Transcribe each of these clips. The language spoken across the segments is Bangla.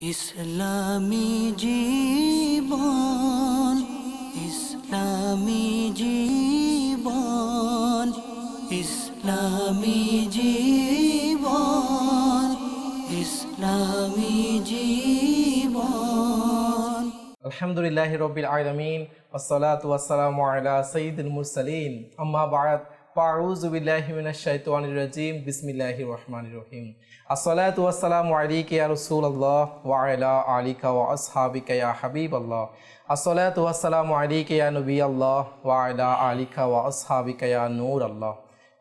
ইসলামী জীবন, ইসলামী জীবন, ইসলামী জীবন, ইসলামী জীবন। আলহামদুলিল্লাহি রাব্বিল আলামিন ওয়াসসালাতু ওয়াসসালামু আলা সাইয়্যিদিল মুরসালিন আম্মা বা'দ ফাআউযু বিল্লাহি মিনাশ শাইতানির রাজীম বিসমিল্লাহির রহমানির রহিম আসসালাতু ওয়াসসালামু আলাইকা ইয়া রাসূলুল্লাহ ওয়া আলা আলিকা ওয়া আসহাবিকা ইয়া হাবিবাল্লাহ আসসালাতু ওয়াসসালামু আলাইকা ইয়া নবিয়াল্লাহ ওয়া আলা আলিকা ওয়া আসহাবিকা ইয়া নূরাল্লাহ।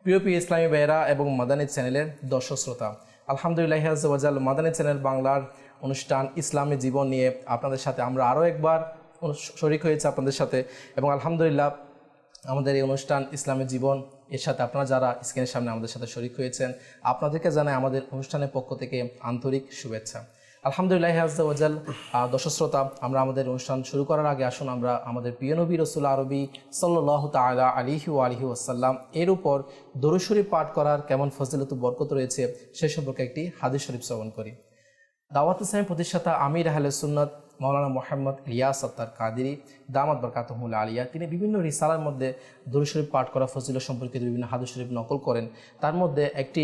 প্রিয় ইসলামী ভাইয়েরা এবং মাদানী চ্যানেলের দর্শক শ্রোতা, আলহামদুলিল্লাহ আযজা ওয়া জাল মাদানী চ্যানেল বাংলার অনুষ্ঠান ইসলামী জীবন নিয়ে আপনাদের সাথে আমরা আরও একবার শরীক হয়েছে আপনাদের সাথে। এবং আলহামদুলিল্লাহ আমাদের এই অনুষ্ঠান ইসলামী জীবন এর সাথে আপনারা যারা স্ক্রিনের সামনে আমাদের সাথে শরীক হয়েছেন আপনাদেরকে জানাই আমাদের অনুষ্ঠানের পক্ষ থেকে আন্তরিক শুভেচ্ছা। আলহামদুলিল্লাহ আযজা ওয়া জাল দর্শক শ্রোতা, আমরা আমাদের অনুষ্ঠান শুরু করার আগে আসুন আমরা আমাদের প্রিয় নবী রাসূল আরবি সাল্লাল্লাহু তাআলা আলাইহি ওয়া আলিহি ওয়াসাল্লাম এর উপর দরুদ শরীফ পাঠ করার কেমন ফজিলত ও বরকত রয়েছে সে সম্পর্কে একটি হাদিস শরীফ শ্রবণ করি। দাওয়াত ইসলামী প্রতিষ্ঠাতা আমির আহলে সুন্নাত মাওলানা মোহাম্মদ ইলিয়াস আত্তার কাদেরী দামাত বরকাতুহুল আলিয়া তিনি বিভিন্ন রিসালার মধ্যে দরুদ শরীফ পাঠ করা ফজিলত সম্পর্কিত বিভিন্ন হাদিস শরীফ নকল করেন। তার মধ্যে একটি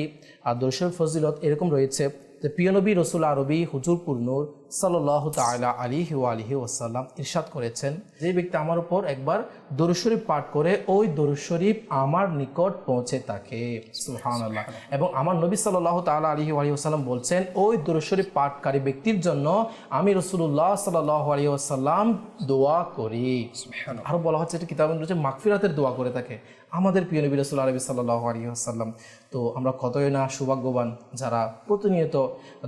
দরুদ শরীফ ফজিলত এরকম রয়েছে যে প্রিয় নবী রাসূল আরবি হুজুরপুর নূর সাল্লাল্লাহু তাআলা আলাইহি ওয়া আলিহি ওয়াসাল্লাম ইরশাদ করেছেন, যে ব্যক্তি আমার উপর একবার দরুদ শরীফ পাঠ করে ওই দরুদ শরীফ আমার নিকট পৌঁছে থাকে, সুবহানাল্লাহ। এবং আমার নবী সাল্লাল্লাহু তাআলা আলাইহি ওয়া আলিহি ওয়াসাল্লাম বলছেন, ওই দরুদ শরীফ পাঠকারী ব্যক্তির জন্য আমি রাসূলুল্লাহ সাল্লাল্লাহু আলাইহি ওয়াসাল্লাম দোয়া করি। সুবহানাল্লাহ। আর বলা হচ্ছে এটা কিতাবে রয়েছে মাগফিরাতের দোয়া করে থাকে আমাদের প্রিয় নবী রাসূল আরবি সাল্লাল্লাহু আলাইহি ওয়াসাল্লাম। তো আমরা কতই না সৌভাগ্যবান যারা প্রতিনিয়ত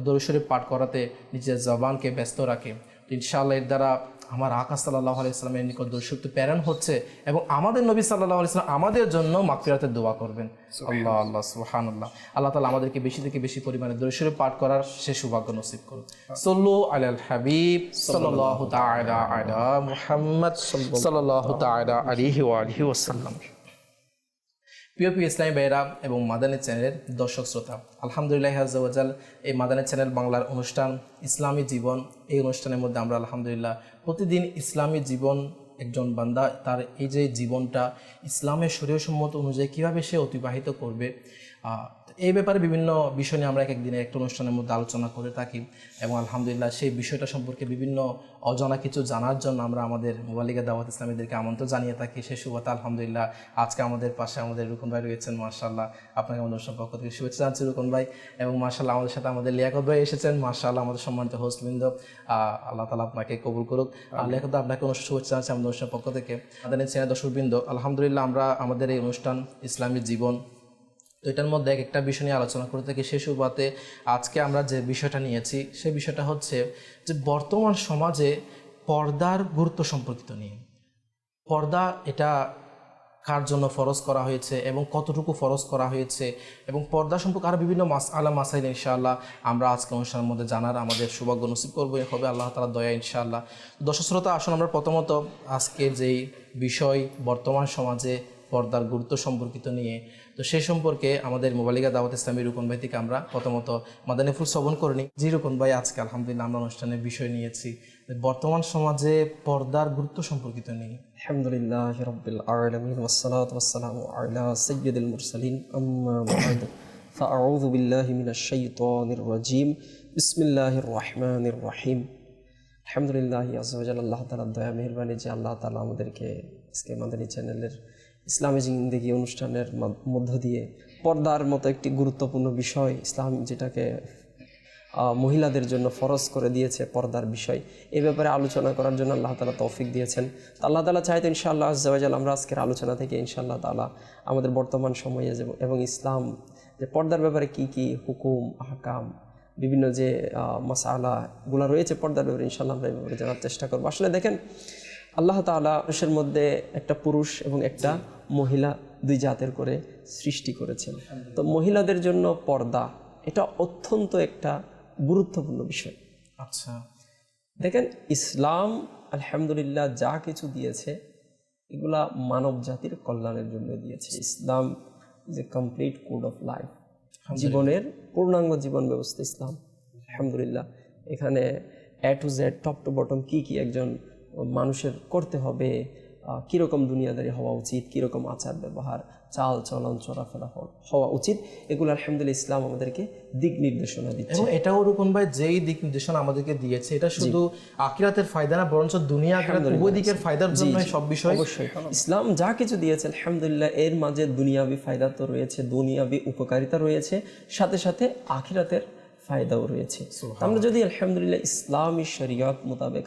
দরুদ শরীফ পাঠ করাতে নিজের জবানকে ব্যস্ত রাখে। তো ইনশাআল্লাহ এর দ্বারা আমার আকা সাল্লাল্লাহু আলাইহি ওয়াসাল্লামের নিকট দরুদ শরীফ প্রেরণ হচ্ছে এবং আমাদের নবী সাল্লাল্লাহু আলাইহি ওয়াসাল্লাম আমাদের জন্য মাগফিরাতের দোয়া করবেন। আল্লাহ আল্লাহ সুবহানাল্লাহ। আল্লাহ তাআলা আমাদেরকে বেশি থেকে বেশি পরিমাণে দরুদ শরীফ পাঠ করার সে সৌভাগ্য নসিব করুন। সাল্লু আলাল হাবিব সাল্লাল্লাহু তাআলা আলা মুহাম্মদ সাল্লাল্লাহু তাআলা আলাইহি ওয়া আলিহি ওয়াসাল্লাম। প্রিয় ইসলামী ভাইয়েরা এবং মাদানী চ্যানেলের দর্শক শ্রোতা, আলহামদুলিল্লাহ আযজা ওয়া জাল এই মাদানী চ্যানেল বাংলার অনুষ্ঠান ইসলামী জীবন, এই অনুষ্ঠানের মধ্যে আমরা আলহামদুলিল্লাহ প্রতিদিন ইসলামী জীবন একজন বান্দা তার এই যে জীবনটা ইসলামের শরীয়সম্মত অনুযায়ী কীভাবে সে অতিবাহিত করবে এই ব্যাপারে বিভিন্ন বিষয় নিয়ে আমরা এক একদিনে একটা অনুষ্ঠানের মধ্যে আলোচনা করে থাকি। এবং আলহামদুলিল্লাহ সেই বিষয়টা সম্পর্কে বিভিন্ন অজানা কিছু জানার জন্য আমরা আমাদের মুবাল্লিগা দাওয়াত ইসলামীদেরকে আমন্ত্রণ জানিয়ে থাকি। সেই সুবাদে আলহামদুলিল্লাহ আজকে আমাদের পাশে আমাদের রুকন ভাই রয়েছেন, মাশাআল্লাহ আপনাকে আমাদের অনুষ্ঠান পক্ষ থেকে শুভেচ্ছা জানাচ্ছি রুকন ভাই। এবং মাশাআল্লাহ আমাদের সাথে আমাদের লিয়াকত ভাই এসেছেন, মাশাআল্লাহ আমাদের সম্মানিত হোস্টবৃন্দ, আল্লাহ তাআলা আপনাকে কবুল করুক। লিয়াকত আপনাকে শুভেচ্ছা জানাচ্ছি আমাদের অনুষ্ঠান পক্ষ থেকে। আমাদের চ্যানেল দর্শকবৃন্দ, আলহামদুলিল্লাহ আমরা আমাদের এই অনুষ্ঠান ইসলামী জীবন, তো এটার মধ্যে একটা বিষয় নিয়ে আলোচনা করে থাকি। সেই সুবাদে আজকে আমরা যে বিষয়টা নিয়েছি সেই বিষয়টা হচ্ছে যে বর্তমান সমাজে পর্দার গুরুত্ব সম্পর্কিত নিয়ে। পর্দা এটা কার জন্য ফরজ করা হয়েছে এবং কতটুকু ফরজ করা হয়েছে এবং পর্দা সম্পর্কে আরও বিভিন্ন মাসআলা মাসাইল ইনশাআল্লাহ আমরা আজকে অনুষ্ঠানের মধ্যে জানার আমাদের সৌভাগ্য নসিব করবো হবে আল্লাহ তাআলার দয়া ইনশাআল্লাহ। দর্শক শ্রোতা, আসুন আমরা প্রথমত আজকের যেই বিষয় বর্তমান সমাজে পর্দার গুরুত্ব সম্পর্কিত নিয়ে, তো সেই সম্পর্কে আমাদের মুবাল্লিগা দাওয়াত ইসলামী রুকন ভাই থেকে আমরা প্রথমত মাদানী ফুল শ্রবণ করে নিই। জি রুকন ভাই, আজকে আলহামদুলিল্লাহ আমরা অনুষ্ঠানের বিষয় নিয়েছি বর্তমান সমাজে পর্দার গুরুত্ব সম্পর্কিত নিয়ে। আলহামদুলিল্লাহ রাব্বিল আলামিন ওয়াসসালাতু ওয়াসসালামু আলা সাইয়্যিদিল মুরসালিন আম্মা বা'দ ফাআউযু বিল্লাহি মিনাশ শাইতানির রাজীম বিসমিল্লাহির রহমানির রহিম। আলহামদুলিল্লাহ আযজা ওয়া জাল্লা আল্লাহ তাআলার দয়া মেহেরবানি যে আল্লাহ তাআলা আমাদেরকে আজকে মাদানী চ্যানেলের ইসলামী জিন্দেগি অনুষ্ঠানের মধ্য দিয়ে পর্দার মতো একটি গুরুত্বপূর্ণ বিষয়, ইসলাম যেটাকে মহিলাদের জন্য ফরজ করে দিয়েছে পর্দার বিষয়, এই ব্যাপারে আলোচনা করার জন্য আল্লাহ তাআলা তৌফিক দিয়েছেন। তো আল্লাহ তাআলা চাইতেন ইনশাআল্লাহ আযজা ওয়া জাল্লা আমরা আজকের আলোচনা থেকে ইনশাআল্লাহ তাআলা আমাদের বর্তমান সময়ে এবং ইসলাম যে পর্দার ব্যাপারে কি কি হুকুম আহকাম বিভিন্ন যে মাসআলাগুলো রয়েছে পর্দার ব্যাপারে ইনশাআল্লাহ আমরা এই ব্যাপারে জানার চেষ্টা করব। আসলে দেখেন, আল্লাহ তাআলা মানুষের মধ্যে একটা পুরুষ এবং একটা মহিলা দুই জাতের করে সৃষ্টি করেছেন। তো মহিলাদের জন্য পর্দা এটা অত্যন্ত একটা গুরুত্বপূর্ণ বিষয়। আচ্ছা, দেখেন ইসলাম আলহামদুলিল্লাহ যা কিছু দিয়েছে এগুলা মানব জাতির কল্যাণের জন্য দিয়েছে। Islam is a complete code of life, জীবনের পূর্ণাঙ্গ জীবন ব্যবস্থা ইসলাম। আলহামদুলিল্লাহ এখানে A to Z top to bottom কী কী একজন মানুষের করতে হবে, কীরকম দুনিয়াদারি হওয়া উচিত, কীরকম আচার ব্যবহার, চাল চলন চলাফেরা হওয়া উচিত, এগুলো আলহামদুলিল্লাহ ইসলাম আমাদেরকে দিক নির্দেশনা দিচ্ছে। এবং এটাও রূপন ভাই যেই দিক নির্দেশনা আমাদেরকে দিয়েছে, এটা শুধু আখিরাতের ফায়দা না, বরঞ্চ দুনিয়া আখিরাত উভয় দিকের ফায়দার জন্য সব বিষয়। অবশ্যই ইসলাম যা কিছু দিয়েছে আলহামদুলিল্লাহ এর মাঝে দুনিয়াবি ফায়দা তো রয়েছে, দুনিয়াবি উপকারিতা রয়েছে, সাথে সাথে আখিরাতের ফায়দাও রয়েছে। আমরা যদি আলহামদুলিল্লাহ ইসলামী শরিয়ত মোতাবেক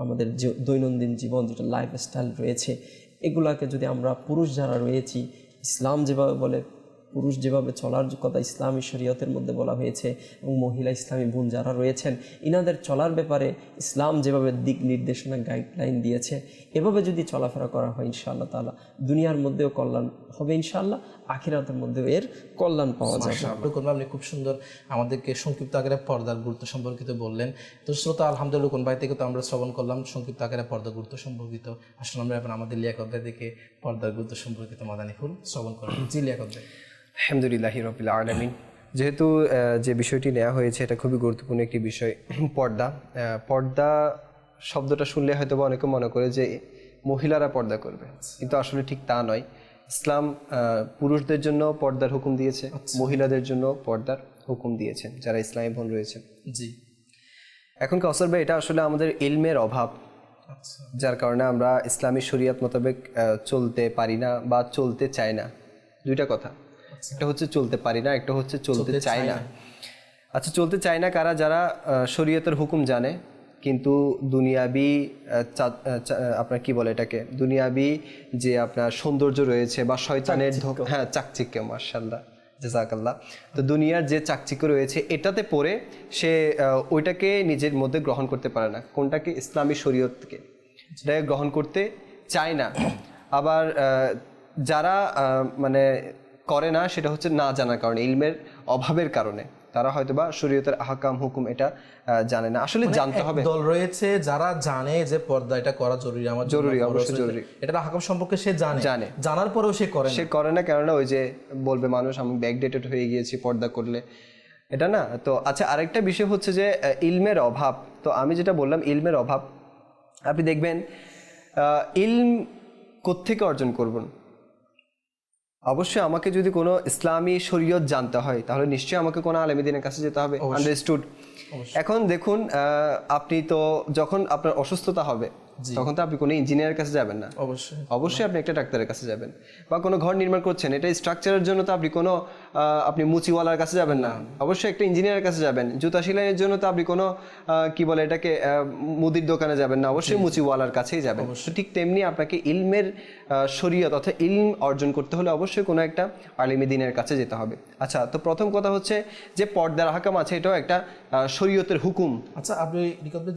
আমাদের যে দৈনন্দিন জীবন যেটা লাইফস্টাইল রয়েছে, এগুলাকে যদি আমরা পুরুষ যারা রয়েছি, ইসলাম যেভাবে বলে পুরুষ যেভাবে চলার কথা ইসলামী শরীয়তের মধ্যে বলা হয়েছে, এবং মহিলা ইসলামী বোন যারা রয়েছেন ইনাদের চলার ব্যাপারে ইসলাম যেভাবে দিক নির্দেশনা গাইডলাইন দিয়েছে, এভাবে যদি চলাফেরা করা হয় ইনশাআল্লাহ তাআলা দুনিয়ার মধ্যেও কল্যাণ হবে ইনশাআল্লাহ, আখিরাতের মধ্যেও এর কল্যাণ পাওয়া যাবে। আপনি খুব সুন্দর আমাদেরকে সংক্ষিপ্ত আকারে পর্দার গুরুত্ব সম্পর্কিত বললেন। তো শ্রোতা আলহামদুলিল্লাহ কোন ভাই থেকে তো আমরা শ্রবণ করলাম সংক্ষিপ্ত আকারে পর্দার গুরুত্ব সম্পর্কিত। আসলে আমরা এখন আমাদের লিয়াকত ভাই থেকে পর্দার গুরুত্ব সম্পর্কিত মাদানী ফুল শ্রবণ করলাম। জি লিয়াকত ভাই। আলহামদুলিল্লাহি রাব্বিল আলামিন। যেহেতু যে বিষয়টি নেওয়া হয়েছে এটা খুবই গুরুত্বপূর্ণ একটি বিষয়, পর্দা। পর্দা শব্দটা শুনলে হয়তো বা অনেকে মনে করে যে মহিলারা পর্দা করবে, কিন্তু আসলে ঠিক তা নয়। ইসলাম পুরুষদের জন্য পর্দার হুকুম দিয়েছে, মহিলাদের জন্য পর্দার হুকুম দিয়েছেন যারা ইসলামী বোন রয়েছে। জি, এখন কাউসার ভাই, এটা আসলে আমাদের ইলমের অভাব, যার কারণে আমরা ইসলামী শরিয়ত মোতাবেক চলতে পারি না বা চলতে চাই না। দুইটা কথা, একটা হচ্ছে চলতে পারি না, একটা হচ্ছে চলতে চাই না। আচ্ছা, চলতে চায় না কারা? যারা শরীয়তের হুকুম জানে কিন্তু দুনিয়াবি আপনার কি বলে এটাকে, দুনিয়াবি যে আপনার সৌন্দর্য রয়েছে বা শয়তানের চাকচিক্য, মাশাআল্লাহ জাযাকাল্লাহ। তো দুনিয়ার যে চাকচিক্য রয়েছে এটাতে পড়ে সে ওইটাকে নিজের মধ্যে গ্রহণ করতে পারে না। কোনটাকে? ইসলামী শরীয়তকে, সেটাকে গ্রহণ করতে চায় না। আবার যারা মানে করে না, সেটা হচ্ছে না জানার কারণে, ইলমের অভাবের কারণে। তারা হয়তোবা শরীয়তের আহকাম হুকুম এটা জানে না। আসলে জানতে হবে। দল রয়েছে যারা জানে যে পর্দা এটা করা জরুরি, আমার জরুরি, অবশ্যই জরুরি, এটা আহকাম সম্পর্কে সে জানে, জানার পরেও সে করে না। কেননা ওই যে বলবে মানুষ আমি ব্যাকডেটেড হয়ে গিয়েছি পর্দা করলে, এটা না। তো আচ্ছা, আরেকটা বিষয় হচ্ছে যে ইলমের অভাব। তো আমি যেটা বললাম ইলমের অভাব, আপনি দেখবেন ইলম কোত্থেকে অর্জন করবেন। অবশ্যই আমাকে যদি কোনো ইসলামী শরীয়ত জানতে হয় তাহলে নিশ্চয়ই আমাকে কোনো আলেম দ্বীনের কাছে যেতে হবে। আন্ডারস্টুড। এখন দেখুন, আপনি তো যখন আপনার অসুস্থতা হবে তখন তো আপনি কোনো ইঞ্জিনিয়ারের কাছে যাবেন না, অবশ্যই আপনি একটা ডাক্তারের কাছে যাবেন। বা কোনো ঘর নির্মাণ করছেন, এটা স্ট্রাকচারের জন্য তো আপনি মুচিওয়ালার কাছে যাবেন না, অবশ্যই একটা ইঞ্জিনিয়ারের কাছে যাবেন। জুতা সেলাইয়ের জন্য তো আপনি কোনো কি বলে এটাকে মুদির দোকানে যাবেন না, অবশ্যই মুচিওয়ালার কাছেই যাবেন। ঠিক তেমনি আপনাকে ইলমের শরীয়ত অর্থাৎ ইলম অর্জন করতে হলে অবশ্যই কোনো একটা আলিমে দ্বীনের কাছে যেতে হবে। আচ্ছা, তো প্রথম কথা হচ্ছে যে পর্দার আহকাম আছে, এটাও একটা শরীয়তের হুকুম। আচ্ছা, আপনি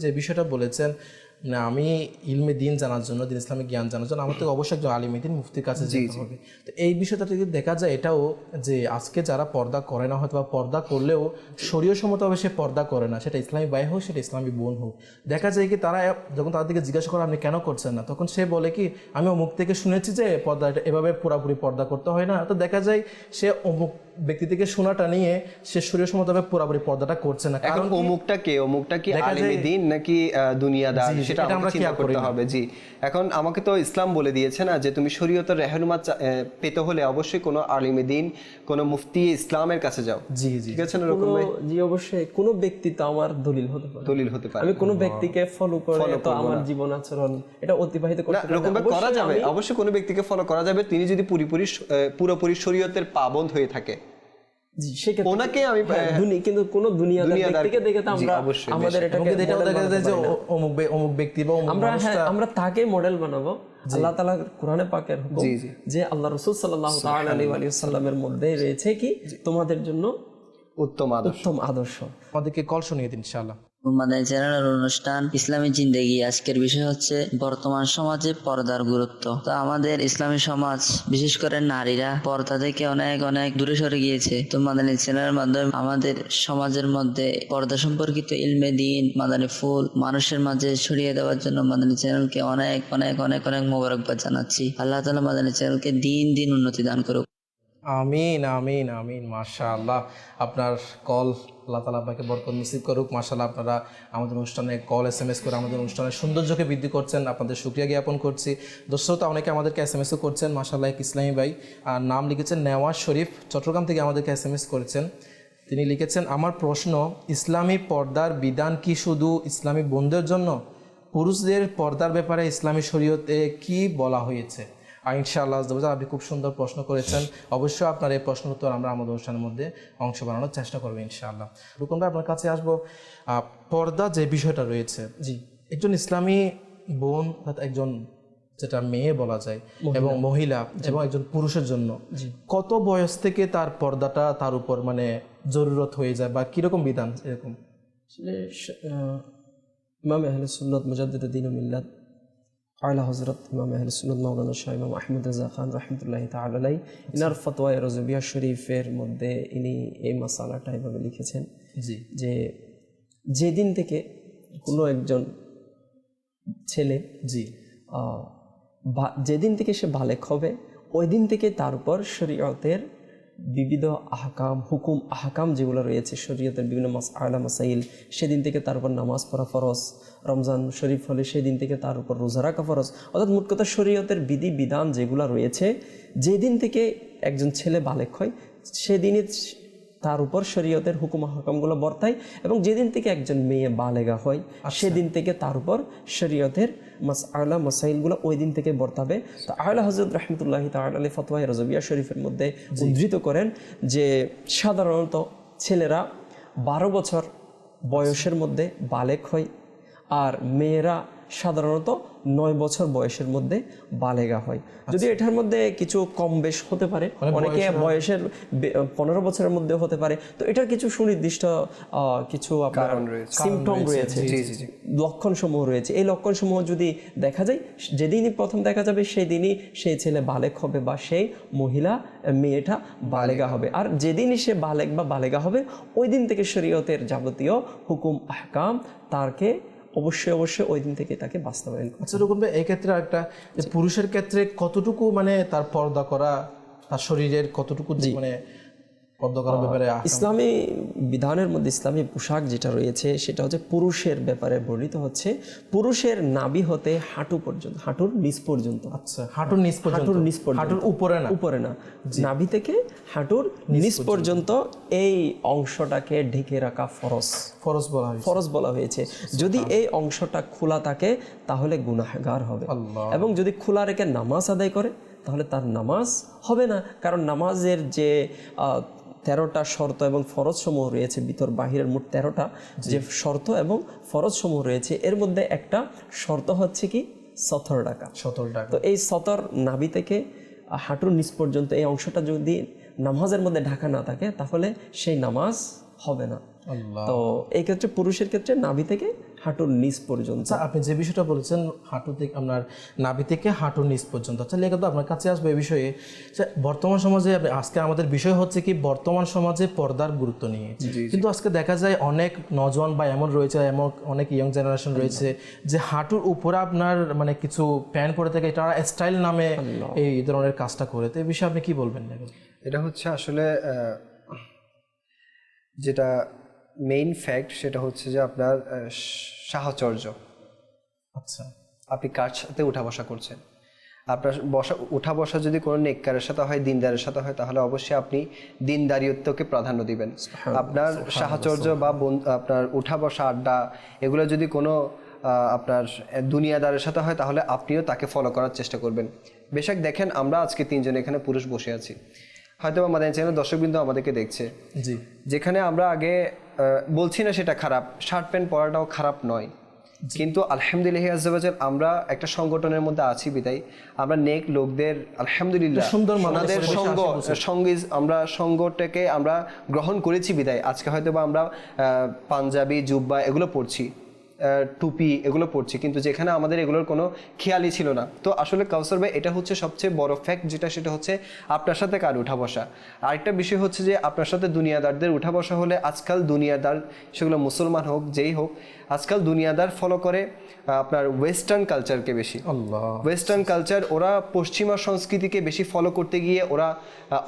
যে বিষয়টা বলেছেন না, আমি ইলমে দ্বীন জানার জন্য, দ্বীন ইসলামিক জ্ঞান জানার জন্য আমার তো অবশ্যই একজন আলিমে দ্বীন মুফতির কাছে যেতে হবে। তো এই বিষয়টা যদি দেখা যায় এটাও যে আজকে যারা পর্দা করে না, হয়তো বা পর্দা করলেও শরীয় সম্মতভাবে সে পর্দা করে না, সেটা ইসলামী ভাই হোক সেটা ইসলামী বোন হোক, দেখা যায় কি তারা যখন তাদের দিকে জিজ্ঞাসা করে আপনি কেন করছেন না, তখন সে বলে কি আমি অমুক থেকে শুনেছি যে পর্দা এভাবে পুরাপুরি পর্দা করতে হয় না। তো দেখা যায় সে অমুক ব্যক্তি থেকে শোনাটা নিয়ে সে শরীয় সম্মতভাবে পুরাপুরি পর্দাটা করছে না। এখন অমুকটা কি আলিমে দ্বীন নাকি দুনিয়াদার, সেটা আমরা চিন্তা করতে হবে। জি, এখন আমাকে তো ইসলাম বলে দিয়েছে না যে তুমি শরীয়তের রেহনুমা পেতে হলে অবশ্যই কোনো আলিমে দ্বীন, কোনো মুফতি ইসলামের কাছে যাও। জি জি, ঠিক আছে না এরকম ভাই? জি, অবশ্যই কোনো ব্যক্তি তো আমার দলিল হতে পারে। আমি কোনো ব্যক্তিকে ফলো করে তো আমার জীবন আচরণ এটা অতিবাহিত করতে এরকম করা যাবে। অবশ্যই কোনো ব্যক্তিকে ফলো করা যাবে তিনি যদি পুরোপুরি শরীয়তের পাবন্দ হয়ে থাকে। জি, সেক্ষেত্রে ওনাকে আমি কিন্তু কোন দুনিয়াদার ব্যক্তিকে দেখে তো আমরা আমাদের এটাকে দেখা যায় যে অমুক ব্যক্তি বা আমরা তাকে মডেল বানাবো। আল্লাহ তাআলা কোরআনে পাকের হুকুম যে আল্লাহ রাসূল সাল্লাল্লাহু তাআলা আলাইহি ওয়াসাল্লামের মধ্যে রয়েছে কি তোমাদের জন্য উত্তম আদর্শ। আমাদেরকে কল শুনিয়ে দিন ইনশাআল্লাহ। মাদানী চ্যানেলের অনুষ্ঠান ইসলামী জিন্দেগি। আজকের বিষয় হচ্ছে বর্তমান সমাজে পর্দার গুরুত্ব। তো আমাদের ইসলামী সমাজ বিশেষ করে নারীরা পর্দা থেকে অনেক দূরে সরে গিয়েছে। তো মাদানী চ্যানেলের মাধ্যমে আমাদের সমাজের মধ্যে পর্দা সম্পর্কিত ইলমে দ্বীন, মাদানী ফুল মানুষের মাঝে ছড়িয়ে দেওয়ার জন্য মাদানী চ্যানেলকে অনেক মোবারকবাদ জানাচ্ছি। আল্লাহ তাআলা মাদানী চ্যানেলকে দিন উন্নতি দান করুক। আমিন আমিন আমিন, মাশাআল্লাহ। আপনার কল, আল্লাহ তাআলা আপনাকে বরকত নসিব করুক। মাশাআল্লাহ, আপনারা আমাদের অনুষ্ঠানে কল SMS করে আমাদের অনুষ্ঠানের সৌন্দর্যকে বৃদ্ধি করছেন, আপনাদের শুকরিয়া জ্ঞাপন করছি। দর্শক অনেকে আমাদেরকে SMS করছেন, মাশাআল্লাহ। এক ইসলামী ভাই নাম লিখেছেন নেওয়াজ শরীফ, চট্টগ্রাম থেকে আমাদেরকে SMS করেছেন। তিনি লিখেছেন, আমার প্রশ্ন, ইসলামী পর্দার বিধান কি শুধু ইসলামী বোনদের জন্য? পুরুষদের পর্দার ব্যাপারে ইসলামী শরীয়তে কি বলা হয়েছে? ইনশাআল্লাহ আপনি খুব সুন্দর প্রশ্ন করেছেন। অবশ্যই আপনার এই প্রশ্নের উত্তর আমরা আমাদের অনুষ্ঠানের মধ্যে অংশ বানানোর চেষ্টা করবো ইনশাআল্লাহ। রুকন ভাই, আপনার কাছে আসবো। পর্দা যে বিষয়টা রয়েছে, জি, একজন ইসলামী বোন, একজন যেটা মেয়ে বলা যায় এবং মহিলা এবং একজন পুরুষের জন্য কত বয়স থেকে তার পর্দাটা তার উপর মানে জরুরত হয়ে যায়, বা কিরকম বিধান এরকম? আসলে ইমাম আহলে সুন্নাত মুজাদ্দিদ দ্বীন ও মিল্লাত আলা হযরত ইমাম আহলে সুন্নাত মাওলানা শাহ ইমাম আহমদ রাজা খান রাহমাতুল্লাহি তাআলা আলাইহি ইনার ফতোয়া রাজবিয়া শরীফের মধ্যে ইনি এই মাসালাটা এভাবে লিখেছেন যে যেদিন থেকে কোনো একজন ছেলে যেদিন থেকে সে বালেগ হবে, ওই দিন থেকে তার উপর শরীয়তের বিবিধ আহকাম যেগুলো রয়েছে, শরীয়তের বিভিন্ন মাসআলা মাসাইল, সেদিন থেকে তার উপর নামাজ পড়া ফরজ, রমজান শরীফ হলে সেদিন থেকে তার উপর রোজা রাখা ফরজ। অর্থাৎ মোট কথা শরীয়তের বিধি বিধান যেগুলো রয়েছে, যেদিন থেকে একজন ছেলে বালেগ হয় সেদিনই তার উপর শরীয়তের হুকুম আহকামগুলো বর্তায়, এবং যেদিন থেকে একজন মেয়ে বালেগা হয় সেদিন থেকে তার উপর শরীয়তের মাসআলা মাসাইলগুলো ওই দিন থেকে বর্তাবে। তো আলা হযরত রাহমাতুল্লাহি তাআলা আলাইহি ফতোয়া রাজবিয়া শরীফের মধ্যে উদ্ধৃত করেন যে সাধারণত ছেলেরা 12 বছর বয়সের মধ্যে বালেগ হয়, আর মেয়েরা সাধারণত 9 বছর বয়সের মধ্যে বালেগা হয়। যদি এটার মধ্যে কিছু কম বেশ হতে পারে, অনেকে বয়সের 15 বছরের মধ্যে হতে পারে, তো এটার কিছু সুনির্দিষ্ট কিছু আপনার সিমটম রয়েছে, লক্ষণ সমূহ রয়েছে। এই লক্ষণ সমূহ যদি দেখা যায়, যেদিনই প্রথম দেখা যাবে সেদিনই সেই ছেলে বালেগ হবে বা সেই মহিলা মেয়েটা বালেগা হবে। আর যেদিনই সে বালেগ বা বালেগা হবে, ওই দিন থেকে শরীয়তের যাবতীয় হুকুম আহকাম তারকে অবশ্যই ওই দিন থেকে তাকে বাস্তবায়ন করছে। আচ্ছা রুকন ভাই, এই ক্ষেত্রে একটা পুরুষের ক্ষেত্রে কতটুকু মানে তার পর্দা করা, তার শরীরের কতটুকু মানে পর্দা করার ব্যাপারে ইসলামী বিধানের মধ্যে ইসলামী পোশাক যেটা রয়েছে সেটা হচ্ছে পুরুষের ব্যাপারে বর্ণিত হচ্ছে পুরুষের নাভি হতে হাঁটু পর্যন্ত, হাঁটুর নিচ পর্যন্ত। আচ্ছা, হাঁটুর নিচ পর্যন্ত, হাঁটুর উপরে না, নাভি থেকে হাঁটুর নিচ পর্যন্ত এই অংশটাকে ঢেকে রাখা ফরজ বলা হয়েছে। যদি এই অংশটা খোলা থাকে তাহলে গুনাহগার হবে, এবং যদি খোলা রেখে নামাজ আদায় করে তাহলে তার নামাজ হবে না। কারণ নামাজের যে 13টা শর্ত এবং ফরজ সমূহ রয়েছে, ভিতর বাহিরের মোট 13টা যে শর্ত এবং ফরজ সমূহ রয়েছে, এর মধ্যে একটা শর্ত হচ্ছে কি সতর ডাকা। তো এই সতর নাভি থেকে হাঁটুর নিচ পর্যন্ত এই অংশটা যদি নামাজের মধ্যে ঢাকা না থাকে তাহলে সেই নামাজ হবে না। তো এই ক্ষেত্রে পুরুষের ক্ষেত্রে নাভি থেকে হাঁটুর নিচ পর্যন্ত। আপনি যে বিষয়টা বলেছেন হাঁটু থেকে আপনার নাভি থেকে হাঁটুর নিচ পর্যন্ত, আচ্ছা লেখা তো আপনার কাছে আসবে এই বিষয়ে। বর্তমান সমাজে আজকে আমাদের বিষয় হচ্ছে কি বর্তমান সমাজে পর্দার গুরুত্ব নিয়ে, কিন্তু আজকে দেখা যায় অনেক নজওয়ান বা এমন রয়েছে, এমন অনেক ইয়ং জেনারেশন রয়েছে যে হাঁটুর উপরে আপনার মানে কিছু প্যান্ট পরে থাকে, এটা স্টাইল নামে এই ধরনের কাজটা করে। তো এই বিষয়ে আপনি কি বলবেন? এটা হচ্ছে আসলে যেটা মেইন ফ্যাক্ট সেটা হচ্ছে যে আপনার সাহচর্য। আচ্ছা, আপনি কার সাথে উঠা বসা করছেন? আপনার উঠা বসা যদি কোনো নেককারের সাথে হয়, দিনদারের সাথে হয়, তাহলে অবশ্যই আপনি দিনদারিত্বকে প্রাধান্য দিবেন। আপনার সাহচর্য বা আপনার উঠা বসা আড্ডা এগুলো যদি কোনো আপনার দুনিয়াদারের সাথে হয় তাহলে আপনিও তাকে ফলো করার চেষ্টা করবেন। বেশক দেখেন, আমরা আজকে 3 জন এখানে পুরুষ বসে আছি, হয়তো বা মাদানী চ্যানেলের দর্শকবৃন্দ আমাদেরকে দেখছে, যেখানে আমরা আগে বলছি না সেটা খারাপ, শার্ট প্যান্ট পরাটাও খারাপ নয়, কিন্তু আলহামদুলিল্লাহ আজ্জা ওয়া জাল আমরা একটা সংগঠনের মধ্যে আছি বিদায় আমরা নেক লোকদের আলহামদুলিল্লাহ আমাদের আমরা সঙ্গটাকে আমরা গ্রহণ করেছি বিদায় আজকে হয়তো বা আমরা পাঞ্জাবি জুব্বা এগুলো পড়ছি, টুপি এগুলো পরছি, কিন্তু যেখানে আমাদের এগুলোর কোনো খেয়ালই ছিল না। তো আসলে কাউসার ভাই, এটা হচ্ছে সবচেয়ে বড় ফ্যাক্ট যেটা, সেটা হচ্ছে আপনার সাথে কার উঠা বসা। আরেকটা বিষয় হচ্ছে যে আপনার সাথে দুনিয়াদারদের উঠা বসা হলে, আজকাল দুনিয়াদার, সেগুলো মুসলমান হোক যেই হোক, আজকাল দুনিয়াদার ফলো করে আপনার ওয়েস্টার্ন কালচারকে বেশি। ওয়েস্টার্ন কালচার, ওরা পশ্চিমা সংস্কৃতিকে বেশি ফলো করতে গিয়ে ওরা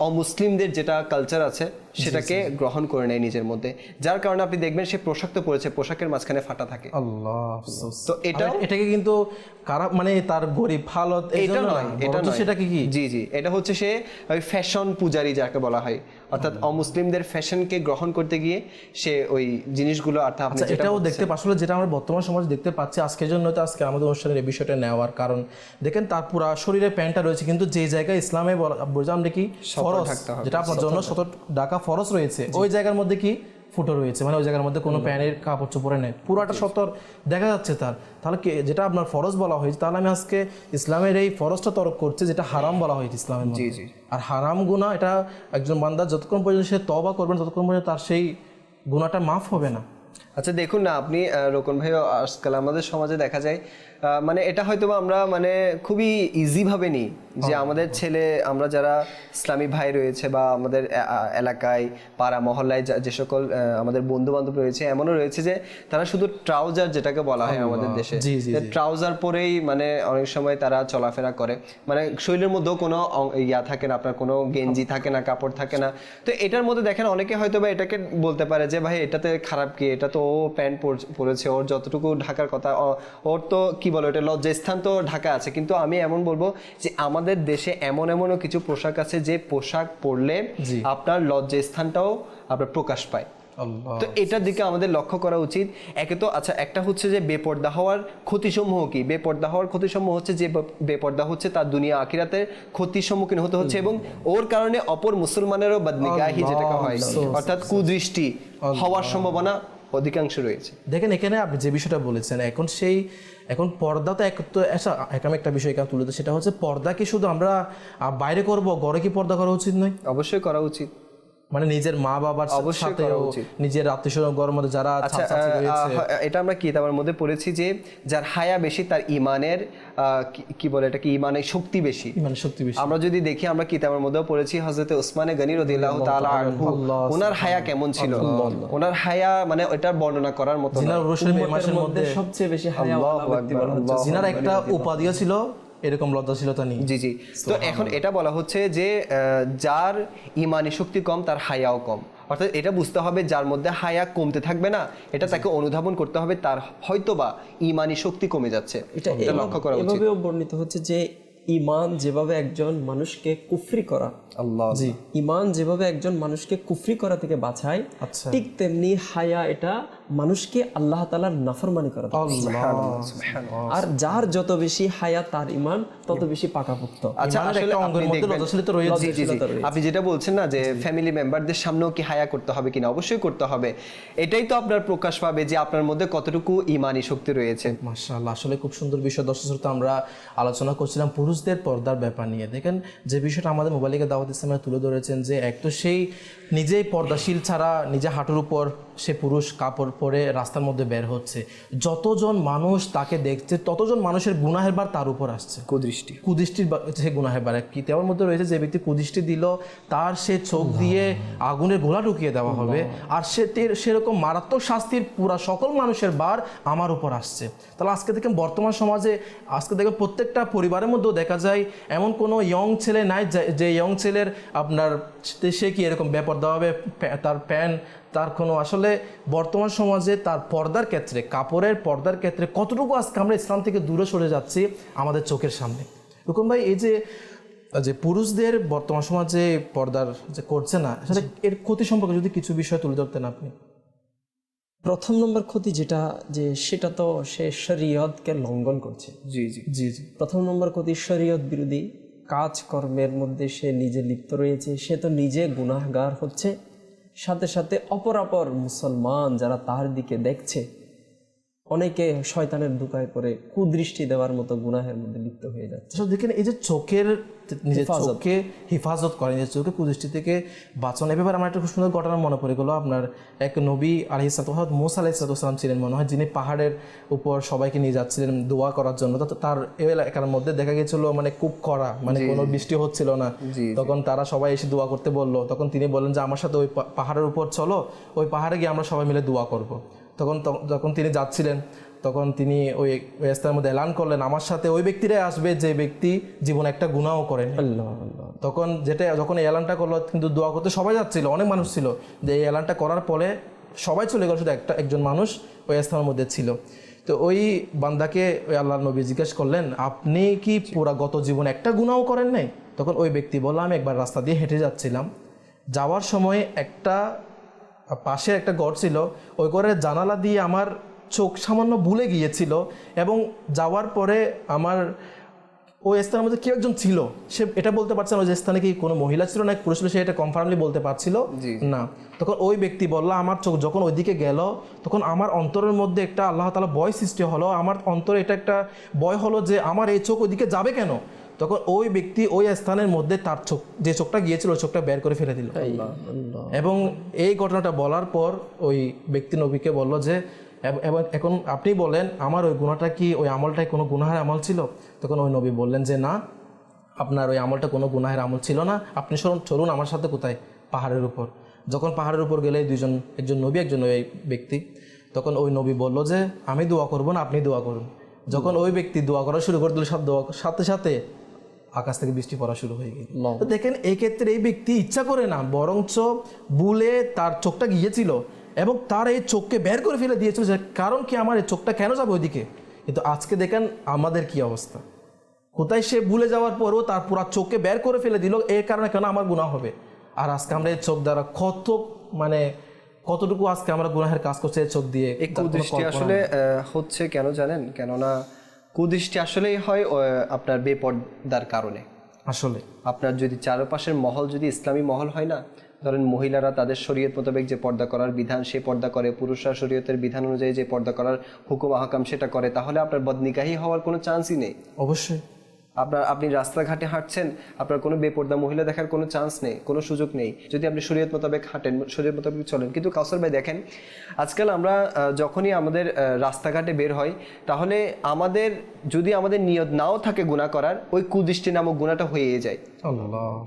অমুসলিমদের যেটা কালচার আছে সেটাকে গ্রহণ করে নেয় নিজের মধ্যে, যার কারণে আপনি দেখবেন সে পোশাক তো পরেছে, পোশাকের মাঝখানে ফাটা থাকে। তো এটাকে কিন্তু কারা মানে তার গরিব হালত এটা নয়, এটা নয়, সেটাকে কি জি জি, এটা হচ্ছে সে ওই ফ্যাশন পূজারী যাকে বলা হয়, অর্থাৎ অমুসলিমদের ফ্যাশনকে গ্রহণ করতে গিয়ে সে ওই জিনিসগুলো, অর্থাৎ আপনি যেটা এটাও দেখতে আসলে যেটা আমরা বর্তমান সমাজে দেখতে পাচ্ছি, আজকের জন্য তো আজকে আমাদের অনুষ্ঠানের এই বিষয়টা নেওয়ার কারণ দেখেন তার পুরা শরীরে প্যান্টটা রয়েছে, কিন্তু যে জায়গায় ইসলামে বললাম কি ফরজ, যেটা আপনার জন্য শত ঢাকা ফরজ রয়েছে, ওই জায়গার মধ্যে কি ফুটো রয়েছে, মানে ওই জায়গার মধ্যে কোনো প্যানের কাপড় চোপড়ে নেই, পুরাটা সতর দেখা যাচ্ছে তার। তাহলে যেটা আপনার ফরজ বলা হয়েছে, তাহলে আমি আজকে ইসলামের এই ফরজটা তরক করছি যেটা হারাম বলা হয়েছে ইসলামের মধ্যে। আর হারাম গুনাহ এটা একজন বান্দা যতক্ষণ পর্যন্ত সে তওবা করবেন ততক্ষণ পর্যন্ত তার সেই গুনাহটা মাফ হবে না। আচ্ছা দেখুন না আপনি রোকন ভাই, আজকাল আমাদের সমাজে দেখা যায় মানে এটা হয়তো আমরা মানে খুবই ইজিভাবে নিই যে আমাদের ছেলে, আমরা যারা ইসলামী ভাই রয়েছে বা আমাদের এলাকায় পাড়া মহল্লায় যে সকল আমাদের বন্ধু বান্ধব রয়েছে, এমনও রয়েছে যে তারা শুধু ট্রাউজার যেটাকে বলা হয় আমাদের দেশে, ট্রাউজার পরেই মানে অনেক সময় তারা চলাফেরা করে, মানে শরীরের মধ্যেও কোনো ইয়া থাকে না, আপনার কোনো গেঞ্জি থাকে না, কাপড় থাকে না। তো এটার মধ্যে দেখেন অনেকে হয়তো বা এটাকে বলতে পারে যে ভাই এটাতে খারাপ কি, এটা তো ও প্যান্ট পরেছে, ওর যতটুকু ঢাকার কথা, ওর তো কি বলো এটা লজ্জাস্থান তো ঢাকা আছে। কিন্তু আমি এমন বলবো যে আমাদের দেশে এমনও কিছু পোশাক আছে যে পোশাক পরলে আপনার লজ্জাস্থানটাও আপনার প্রকাশ পায়। তো এটার দিকে আমাদের লক্ষ্য করা উচিত। একে তো আচ্ছা, একটা হচ্ছে যে বেপর্দা হওয়ার ক্ষতিসমূহ কি, বেপর্দা হওয়ার ক্ষতিসমূহ হচ্ছে যে বেপর্দা হচ্ছে তার দুনিয়া আখিরাতের ক্ষতির সম্মুখীন হতে হচ্ছে, এবং ওর কারণে অপর মুসলমানেরও বদনিগাহি যেটাকে হয়, অর্থাৎ কুদৃষ্টি হওয়ার সম্ভাবনা অধিকাংশ রয়েছে। দেখেন এখানে আপনি যে বিষয়টা বলেছেন, এখন পর্দা তো একটা বিষয় এখানে তুলে, সেটা হচ্ছে পর্দা কি শুধু আমরা বাইরে করব, ঘরে কি পর্দা করা উচিত নয়? অবশ্যই করা উচিত, মানে নিজের মা বাবার সাথে, নিজের আত্মীয় ঘরের মধ্যে যারা। আচ্ছা এটা আমরা কিতাবের মধ্যে পড়েছি যে যার হায়া বেশি তার ইমানের কি বলে এটাকে, ইমানের শক্তি বেশি। আমরা যদি দেখি, আমরা কিতাবের মধ্যেও পড়েছি হযরত উসমানে গনি রাদিয়াল্লাহু তাআলা আনহু, ওনার হায়া কেমন ছিল, ওনার হায়া মানে এটা বর্ণনা করার মতো না। জিনার মধ্যে সবচেয়ে বেশি হায়া ব্যক্তি বলা হচ্ছে, জিনার একটা উপাধিও ছিল এরকম লজ্জাশীলতা নেই। জি জি। তো এখন এটা বলা হচ্ছে যে যার ইমানি শক্তি কম তার হায়াও কম, অর্থাৎ এটা বুঝতে হবে যার মধ্যে হায়া কমতে থাকবে না, এটা তাকে অনুধাবন করতে হবে তার হয়তোবা ইমানি শক্তি কমে যাচ্ছে। এটা লক্ষ্য করা উচিত। এভাবেও বর্ণিত হচ্ছে যে ঈমান যেভাবে একজন মানুষকে কুফরি করা, ঈমান যেভাবে একজন মানুষকে কুফরি করা থেকে বাঁচায়, ঠিক তেমনি হায়া এটা মানুষকে আল্লাহ তাআলার নাফরমানি করা। আর যার যত বেশি হায়া তার ঈমান তত বেশি পাকাপোক্ত। আচ্ছা আসলে আপনি যেটা বলছেন না যে ফ্যামিলি মেম্বারদের সামনেও কি হায়া করতে হবে কিনা, অবশ্যই করতে হবে। এটাই তো আপনার প্রকাশ পাবে যে আপনার মধ্যে কতটুকু ঈমানি শক্তি রয়েছে। মাশাআল্লাহ, আসলে খুব সুন্দর বিষয়। দর্শক শ্রোতা, আমরা আলোচনা করছিলাম পুরুষদের পর্দার ব্যাপার নিয়ে। দেখেন যে বিষয়টা আমাদের মোবাইলে দাওয়াত ইসলামে তুলে ধরেছেন যে এক তো সেই নিজেই পর্দাশীল ছাড়া নিজে হাঁটুর উপর সে পুরুষ কাপড় পরে রাস্তার মধ্যে বের হচ্ছে, যতজন মানুষ তাকে দেখছে ততজন মানুষের গুনাহের বার তার উপর আসছে। কুদৃষ্টির সে গুনাহের বার কি তেমন মধ্যে রয়েছে, যে ব্যক্তি কুদৃষ্টি দিল তার সে চোখ দিয়ে আগুনের গোলা ঢুকিয়ে দেওয়া হবে, আর সেরকম মারাত্মক শাস্তির পুরা সকল মানুষের বার আমার উপর আসছে। তাহলে আজকে দেখেন বর্তমান সমাজে আজকে দেখেন প্রত্যেকটা পরিবারের মধ্যেও দেখা যায় এমন কোনো ইয়ং ছেলে নাই যে ইয়ং ছেলের আপনার সে কি এরকম বেপরদা হবে, তার প্যান্ট তার কোনো আসলে বর্তমান সমাজে তার পর্দার ক্ষেত্রে, কাপড়ের পর্দার ক্ষেত্রে কতটুকু আজকে আমরা ইসলাম থেকে দূরে সরে যাচ্ছি আমাদের চোখের সামনে। রুকন ভাই, এই যে পুরুষদের বর্তমান সমাজে পর্দার যে করছে না, আসলে এর ক্ষতি সম্পর্কে যদি কিছু বিষয় তুলে ধরতেন আপনি। প্রথম নম্বর ক্ষতি যেটা, যে সেটা তো সে শরীয়তকে লঙ্ঘন করছে। জি জি জি জি প্রথম নম্বর ক্ষতি শরীয়ত বিরোধী কাজকর্মের মধ্যে সে নিজে লিপ্ত রয়েছে, সে তো নিজে গুনাহগার হচ্ছে, সাথে সাথে অপরাপর মুসলমান যারা তার দিকে দেখছে অনেকে শয়তানের দুকায় পড়ে কুদৃষ্টি দেওয়ার মতো গুনাহের মধ্যে লিপ্ত হয়ে যাচ্ছে। আসলে দেখেন এই যে চোখের নিজের চোখকে হেফাজত করে, নিজের চোখে কুদৃষ্টি থেকে বাঁচানো, এ ব্যাপারে আমার একটা খুব সুন্দর ঘটনা মনে পড়ে গেলো। আপনার এক নবী আলাইহিস সালাম, মুসা আলাইহিস সালাম ছিলেন মনে হয়, যিনি পাহাড়ের উপর সবাইকে নিয়ে যাচ্ছিলেন দোয়া করার জন্য। তো তার এলাকার মধ্যে দেখা গেছিল মানে খুব কড়া, মানে কোনো বৃষ্টি হচ্ছিল না। তখন তারা সবাই এসে দোয়া করতে বললো। তখন তিনি বললেন যে আমার সাথে ওই পাহাড়ের উপর চলো, ওই পাহাড়ে গিয়ে আমরা সবাই মিলে দোয়া করব। যখন তিনি যাচ্ছিলেন তখন তিনি ওই স্থানের মধ্যে এলান করলেন, আমার সাথে ওই ব্যক্তিরাই আসবে যে ব্যক্তি জীবনে একটা গুনাহও করেন। তখন যখন এই এলানটা করলো, কিন্তু দোয়া করতে সবাই যাচ্ছিল, অনেক মানুষ ছিল, যে এই এলানটা করার পরে সবাই চলে গেল, শুধু একজন মানুষ ওই স্থানের মধ্যে ছিল। তো ওই বান্দাকে ওই আল্লাহর নবী জিজ্ঞেস করলেন, আপনি কি পুরা গত জীবনে একটা গুনাহও করেন নাই? তখন ওই ব্যক্তি বলল, আমি একবার রাস্তা দিয়ে হেঁটে যাচ্ছিলাম, যাওয়ার সময় একটা পাশে একটা ঘর ছিল, ওই ঘরের জানালা দিয়ে আমার চোখ সামান্য ভুলে গিয়েছিল, এবং যাওয়ার পরে আমার ওই স্থানের মধ্যে কেউ একজন ছিল, সে এটা বলতে পারছে না ওই স্থানে কি কোনো মহিলা ছিল না পুরুষ ছিল, সে এটা কনফার্মলি বলতে পারছিল না। তখন ওই ব্যক্তি বলল, আমার চোখ যখন ওইদিকে গেল, তখন আমার অন্তরের মধ্যে একটা আল্লাহ তাআলা ভয় সৃষ্টি হলো, আমার অন্তরে এটা একটা ভয় হলো যে আমার এই চোখ ওইদিকে যাবে কেন। তখন ওই ব্যক্তি ওই স্থানের মধ্যে তার চোখ, যে চোখটা গিয়েছিল, ওই চোখটা বের করে ফেলে দিল। এবং এই ঘটনাটা বলার পর ওই ব্যক্তি নবীকে বলল যে, এবং এখন আপনি বলেন আমার ওই গুনাহটা কি, ওই আমলটাই কোনো গুনাহের আমল ছিল? তখন ওই নবী বললেন যে না, আপনার ওই আমলটা কোনো গুনাহের আমল ছিল না, আপনি চলুন আমার সাথে। কোথায়? পাহাড়ের উপর। যখন পাহাড়ের উপর গেলে একজন নবী, একজন ওই ব্যক্তি, তখন ওই নবী বলল যে আমি দোয়া করবো না, আপনি দোয়া করুন। যখন ওই ব্যক্তি দোয়া করা শুরু করে দিল, সাথে সাথে আকাশ থেকে বৃষ্টি পড়া শুরু হয়ে গেল। তো দেখেন, এই ক্ষেত্রে এই ব্যক্তি ইচ্ছা করে না, বরঞ্চ ভুলে তার চোখটা গিয়েছিল এবং তার এই চোখকে বের করে ফেলে দিয়েছিল, যে কারণ কি আমার এই চোখটা কেন যাবে ওইদিকে। কিন্তু আজকে দেখেন আমাদের কি অবস্থা, কোথায় সে ভুলে যাওয়ার পরও তার পুরো চোখকে বের করে ফেলে দিল, এর কারণে কেন আমার গুনাহ হবে। আর আজকে আমরা এই চোখ দ্বারা কতটুকু আজকে আমরা গুনাহের কাজ করছি এই চোখ দিয়ে। এই কুদৃষ্টি আসলে হচ্ছে কেন জানেন? কেননা কুদৃষ্টি আসলেই হয় আপনার বেপর্দার কারণে। আসলে আপনার যদি চারপাশের মহল যদি ইসলামী মহল হয় না, ধরেন মহিলারা তাদের শরীয়ত মোতাবেক যে পর্দা করার বিধান সে পর্দা করে, পুরুষরা শরীয়তের বিধান অনুযায়ী যে পর্দা করার হুকুম আহকাম সেটা করে, তাহলে আপনার বদনিকাহি হওয়ার কোনো চান্সই নেই। অবশ্যই আপনি রাস্তাঘাটে হাঁটছেন, আপনার কোনো বেপর্দা মহিলা দেখার কোনো চান্স নেই, কোনো সুযোগ নেই, যদি আপনি শরীয়ত মোতাবেক হাঁটেন, শরীয়ত মোতাবেক চলেন। কিন্তু কাউসার ভাই দেখেন, আজকাল আমরা যখনই আমাদের রাস্তাঘাটে বের হই, তাহলে যদি আমাদের নিয়ত নাও থাকে গুনাহ করার, ওই কুদৃষ্টি নামক গুনাহটা হয়ে যায়।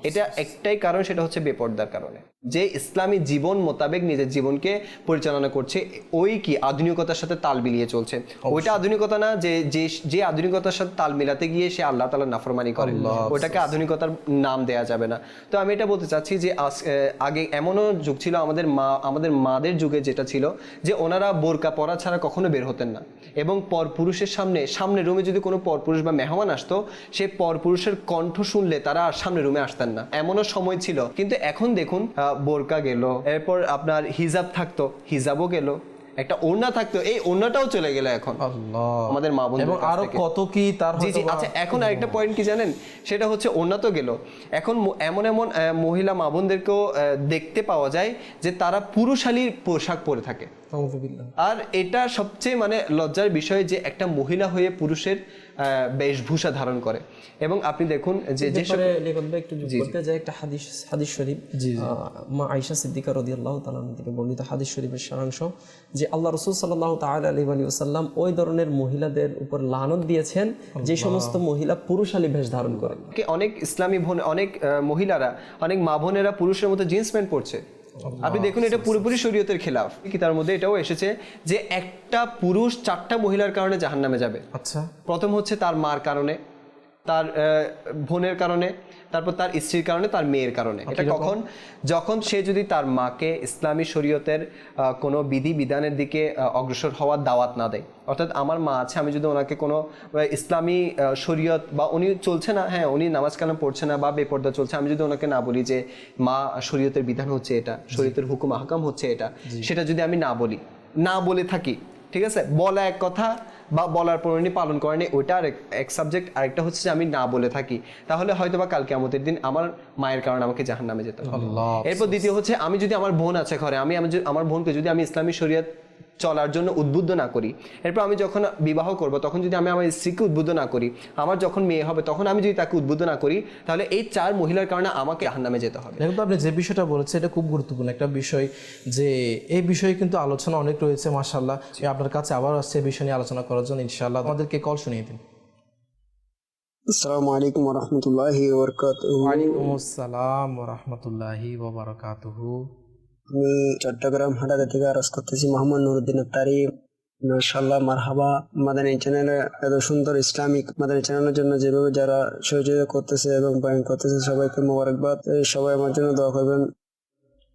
এটা একটাই কারণ, সেটা হচ্ছে বেপর্দার কারণে। যে ইসলামী জীবন মোতাবেক নিজের জীবনকে পরিচালনা করছে, ওই কি আধুনিকতার সাথে তাল মিলিয়ে চলছে। ওইটা আধুনিকতা না, যে আধুনিকতার সাথে তাল মিলাতে গিয়ে সে আল্লাহ তাআলার নাফরমানি করে, ওটাকে আধুনিকতার নাম দেয়া যাবে না। তো আমি এটা বলতে চাচ্ছি যে আগে এমনও যুগ ছিল, আমাদের মাদের যুগে যেটা ছিল, যে ওনারা বোরকা পরা ছাড়া কখনো বের হতেন না, এবং পরপুরুষের সামনে রুমে যদি কোনো পরপুরুষ বা মেহমান আসতো, সে পরপুরুষের কণ্ঠ শুনলে তারা আর সামনে রুমে আসতেন না, এমনও সময় ছিল। কিন্তু এখন দেখুন, বোরকা গেল, এরপর আপনার হিজাব থাকতো, হিজাবও গেল, একটা ওড়না থাকতো, এই ওড়নাটাও চলে গেল এখন আমাদের মা বোনদের কাছ থেকে। আরো কত কি তার। জি জি। আচ্ছা, এখন আরেকটা পয়েন্ট কি জানেন? সেটা হচ্ছে ওড়না তো গেল, এখন এমন মহিলা মা বোনদেরকেও দেখতে পাওয়া যায় যে তারা পুরুষালীর পোশাক পরে থাকে। আর এটা সবচেয়ে মানে লজ্জার বিষয় যে একটা মহিলা হয়ে পুরুষের বেশভূষা ধারণ করে। এবং আপনি দেখুন যে একটু যোগ করতে যায় একটা হাদিস শরীফ, মা আয়েশা সিদ্দিকা রাদিয়াল্লাহু তাআলা থেকে বর্ণিত হাদিস শরীফের সারাংশ, যে আল্লাহ রাসূল সাল্লাল্লাহু তাআলা আলাইহি ওয়া সাল্লাম ওই ধরনের মহিলাদের উপর লানত দিয়েছেন যে সমস্ত মহিলা পুরুষালী বেশ ধারণ করেন। অনেক ইসলামী অনেক মহিলারা, অনেক মা বোনেরা পুরুষের মতো জিন্স প্যান্ট পরছে। আপনি দেখুন, এটা পুরোপুরি শরীয়তের খেলাফ। কি তার মধ্যে এটাও এসেছে যে একটা পুরুষ 4টা মহিলার কারণে জাহান্নামে যাবে। আচ্ছা, প্রথম হচ্ছে তার মার কারণে, তার বোনের কারণে, তারপর তার স্ত্রীর কারণে, তার মেয়ের কারণে। এটা কখন? যখন সে যদি তার মাকে ইসলামী শরীয়তের কোনো বিধি বিধানের দিকে অগ্রসর হওয়ার দাওয়াত না দেয়। অর্থাৎ আমার মা আছে, আমি যদি ওনাকে কোনো ইসলামী শরীয়ত, বা উনি চলছে না, হ্যাঁ উনি নামাজ কালাম পড়ছে না বা বেপর্দা চলছে, আমি যদি ওনাকে না বলি যে মা শরীয়তের বিধান হচ্ছে এটা, শরীয়তের হুকুম আহকাম হচ্ছে এটা, সেটা যদি আমি না বলে থাকি, ঠিক আছে, বলা এক কথা, বা বলার পর উনি পালন করেনি, ওইটা আর এক সাবজেক্ট। আরেকটা হচ্ছে যে আমি না বলে থাকি, তাহলে হয়তো বা কাল কিয়ামতের দিন আমার মায়ের কারণে আমাকে জাহান্নামে যেতে হবে। এরপর দ্বিতীয় হচ্ছে, আমি যদি আমার বোন আছে ঘরে, আমি আমার বোনকে যদি আমি ইসলামী শরীয়ত চলার জন্য উদ্বুদ্ধ না করি, এরপর আমি যখন বিবাহ করব তখন যদি আমি আমার স্ত্রীকে উদ্বুদ্ধ না করি, আমার যখন মেয়ে হবে তখন আমি যদি তাকে উদ্বুদ্ধ না করি, তাহলে এই 4 মহিলার কারণে আমাকে জাহান্নামে যেতে হবে। কিন্তু আপনি যে বিষয়টা বলেছেন এটা খুব গুরুত্বপূর্ণ একটা বিষয়, যে এই বিষয়ে কিন্তু আলোচনা অনেক রয়েছে মাশাআল্লাহ। আপনার কাছে আবার আসছে এই বিষয় নিয়ে আলোচনা করার জন্য, ইনশাআল্লাহ আমাদেরকে কল শুনিয়ে দিন। আসসালামু আলাইকুম ওয়া রাহমাতুল্লাহি ওয়া বারাকাতুহু। ওয়ালাইকুম আসসালাম ওয়া রাহমাতুল্লাহি ওয়া বারাকাতুহু। আমি চট্টগ্রাম হাটাদা থেকে আরজ করতেছি, মোহাম্মদ নুরুদ্দিন আত্তারি। মাশাআল্লাহ, মারহাবা। মাদানী চ্যানেলে এত সুন্দর ইসলামিক মাদানী চ্যানেলের জন্য যেভাবে যারা সহযোগিতা করতেছে এবং বয়ান করতেছে সবাইকে মোবারকবাদ। সবাই আমার জন্য দোয়া করবেন।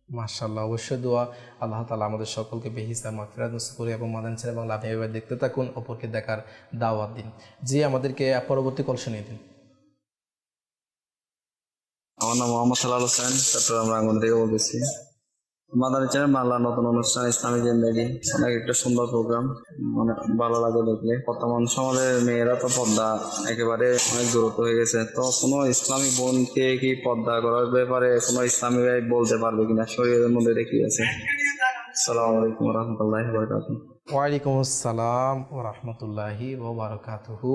মাশাআল্লাহ, অবশ্যই দোয়া। আল্লাহ তাআলা আমাদের সকলকে বেহিসাব মাগফিরাত নসিব করে এবং মাদানী চ্যানেল এবং লাভ এভাবে দেখতে থাকুন, অপরকে দেখার দাওয়াত দিন। জি, আমাদেরকে পরবর্তী কল শুনিয়ে দিন। আমার নাম মোহাম্মদ সালাল হোসেন, চট্টগ্রাম রাঙ্গুন থেকে বলতেছি। মাদানী চ্যানেল বাংলা নতুন অনুষ্ঠান ইসলামী জিন্দেগি অনেক একটা সুন্দর প্রোগ্রাম, অনেক ভালো লাগে দেখলে। বর্তমান সমাজের মেয়েরা তো পর্দা একেবারে অনেক গুরুত্ব হয়ে গেছে, তো কোনো ইসলামিক বোনকে কি পর্দা করার ব্যাপারে কোনো ইসলামী ভাই বলতে পারবে কিনা, শরীরের মধ্যে এটা কি আছে? আসসালামু আলাইকুম ওয়া রাহমাতুল্লাহি ওয়া বারাকাতুহু। ওয়ালাইকুম আসসালাম ওয়া রাহমাতুল্লাহি ওয়া বারাকাতুহু।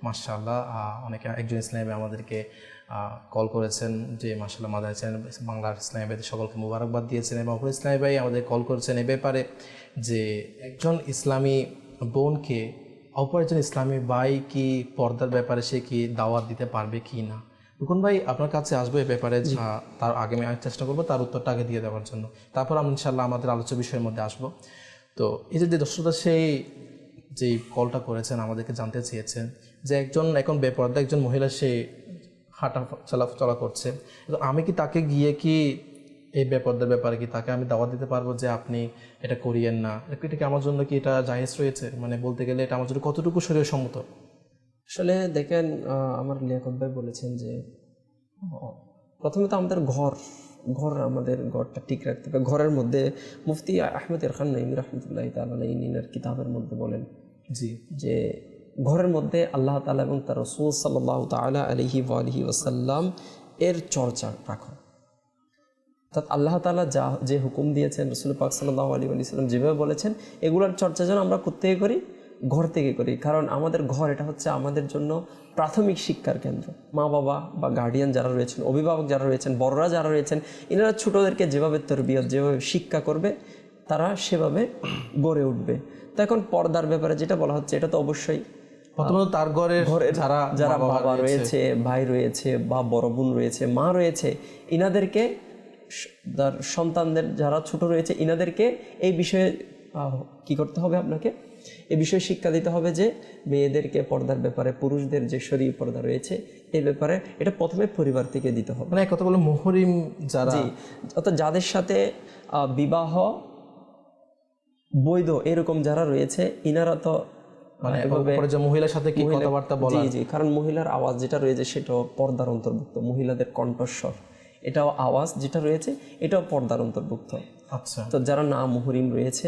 মাশাআল্লাহ, অনেকে একজন ইসলামী ভাই আমাদেরকে কল করেছেন যে মাশাআল্লাহ মাদানী চ্যানেল বাংলার ইসলামী ভাইদের সকলকে মুবারকবাদ দিয়েছেন, এবং অপর ইসলামী ভাই আমাদের কল করেছেন এ ব্যাপারে যে একজন ইসলামী বোনকে অপর একজন ইসলামী ভাই কি পর্দার ব্যাপারে সে কি দাওয়াত দিতে পারবে কি না। রুকন ভাই আপনার কাছে আসবো এ ব্যাপারে, তার আগে আমি চেষ্টা করবো তার উত্তরটা আগে দিয়ে দেওয়ার জন্য, তারপর আমরা ইনশাআল্লাহ আমাদের আলোচ্য বিষয়ের মধ্যে আসবো। তো এই যে দর্শকরা সেই যেই কলটা করেছেন আমাদেরকে জানতে চেয়েছেন যে একজন এখন বেপর্দা একজন মহিলা সে হাঁটা চলা করছে, তো আমি কি তাকে গিয়ে কি এই বেপর্দার ব্যাপারে কি তাকে আমি দাওয়াত দিতে পারবো যে আপনি এটা করিয়েন না, এটা কি আমার জন্য কি এটা জায়েজ রয়েছে, মানে বলতে গেলে এটা আমার জন্য কতটুকু শরীর সম্মত? আসলে দেখেন, আমার লিয়াকত ভাই বলেছেন যে প্রথমে তো আমাদের আমাদের ঘরটা ঠিক রাখতে হবে। ঘরের মধ্যে মুফতি আহমেদ ইরফান নঈমী রাহমাতুল্লাহি তাআলা আলাইহির কিতাবের মধ্যে বলেন জি যে ঘরের মধ্যে আল্লাহ তাআলা এবং তার রাসূল সাল্লাল্লাহু তাআলা আলাইহি ওয়া আলিহি ওয়াসাল্লাম এর চর্চা রাখো। অর্থাৎ আল্লাহ তাআলা যে হুকুম দিয়েছেন, রাসূল পাক সাল্লাল্লাহু আলাইহি ওয়াসাল্লাম যেভাবে বলেছেন, এগুলোর চর্চা যেন আমরা কোত্থেকে করি? ঘর থেকে করি। কারণ আমাদের ঘর এটা হচ্ছে আমাদের জন্য প্রাথমিক শিক্ষার কেন্দ্র। মা বাবা বা গার্ডিয়ান যারা রয়েছেন, অভিভাবক যারা রয়েছেন, বড়রা যারা রয়েছেন, এনারা ছোটদেরকে যেভাবে তরবিয়ত যেভাবে শিক্ষা করবে তারা সেভাবে গড়ে উঠবে। তো এখন পর্দার ব্যাপারে যেটা বলা হচ্ছে, এটা তো অবশ্যই প্রথমত তার ঘরে যারা বাবা রয়েছে, ভাই রয়েছে বা বড় বোন রয়েছে, মা রয়েছে, ইনাদেরকে তার সন্তানদের যারা ছোট রয়েছে ইনাদেরকে এই বিষয়ে কি করতে হবে? আপনাকে এই বিষয়ে শিক্ষা দিতে হবে যে মেয়েদেরকে পর্দার ব্যাপারে, পুরুষদের যে শরীর পর্দা রয়েছে এই ব্যাপারে এটা প্রথমে পরিবার থেকে দিতে হবে। মানে কথা বলে মুহরিম যারা, অর্থাৎ যাদের সাথে বিবাহ বৈধ এরকম যারা রয়েছে ইনারা তো মানে মহিলার সাথে কি কথাবার্তা বলা, জি, কারণ মহিলার আওয়াজ যেটা রয়েছে সেটাও পর্দার অন্তর্ভুক্ত। মহিলাদের কণ্ঠস্বর এটাও আওয়াজ যেটা রয়েছে এটাও পর্দার অন্তর্ভুক্ত। আচ্ছা, তো যারা না মুহরিম রয়েছে,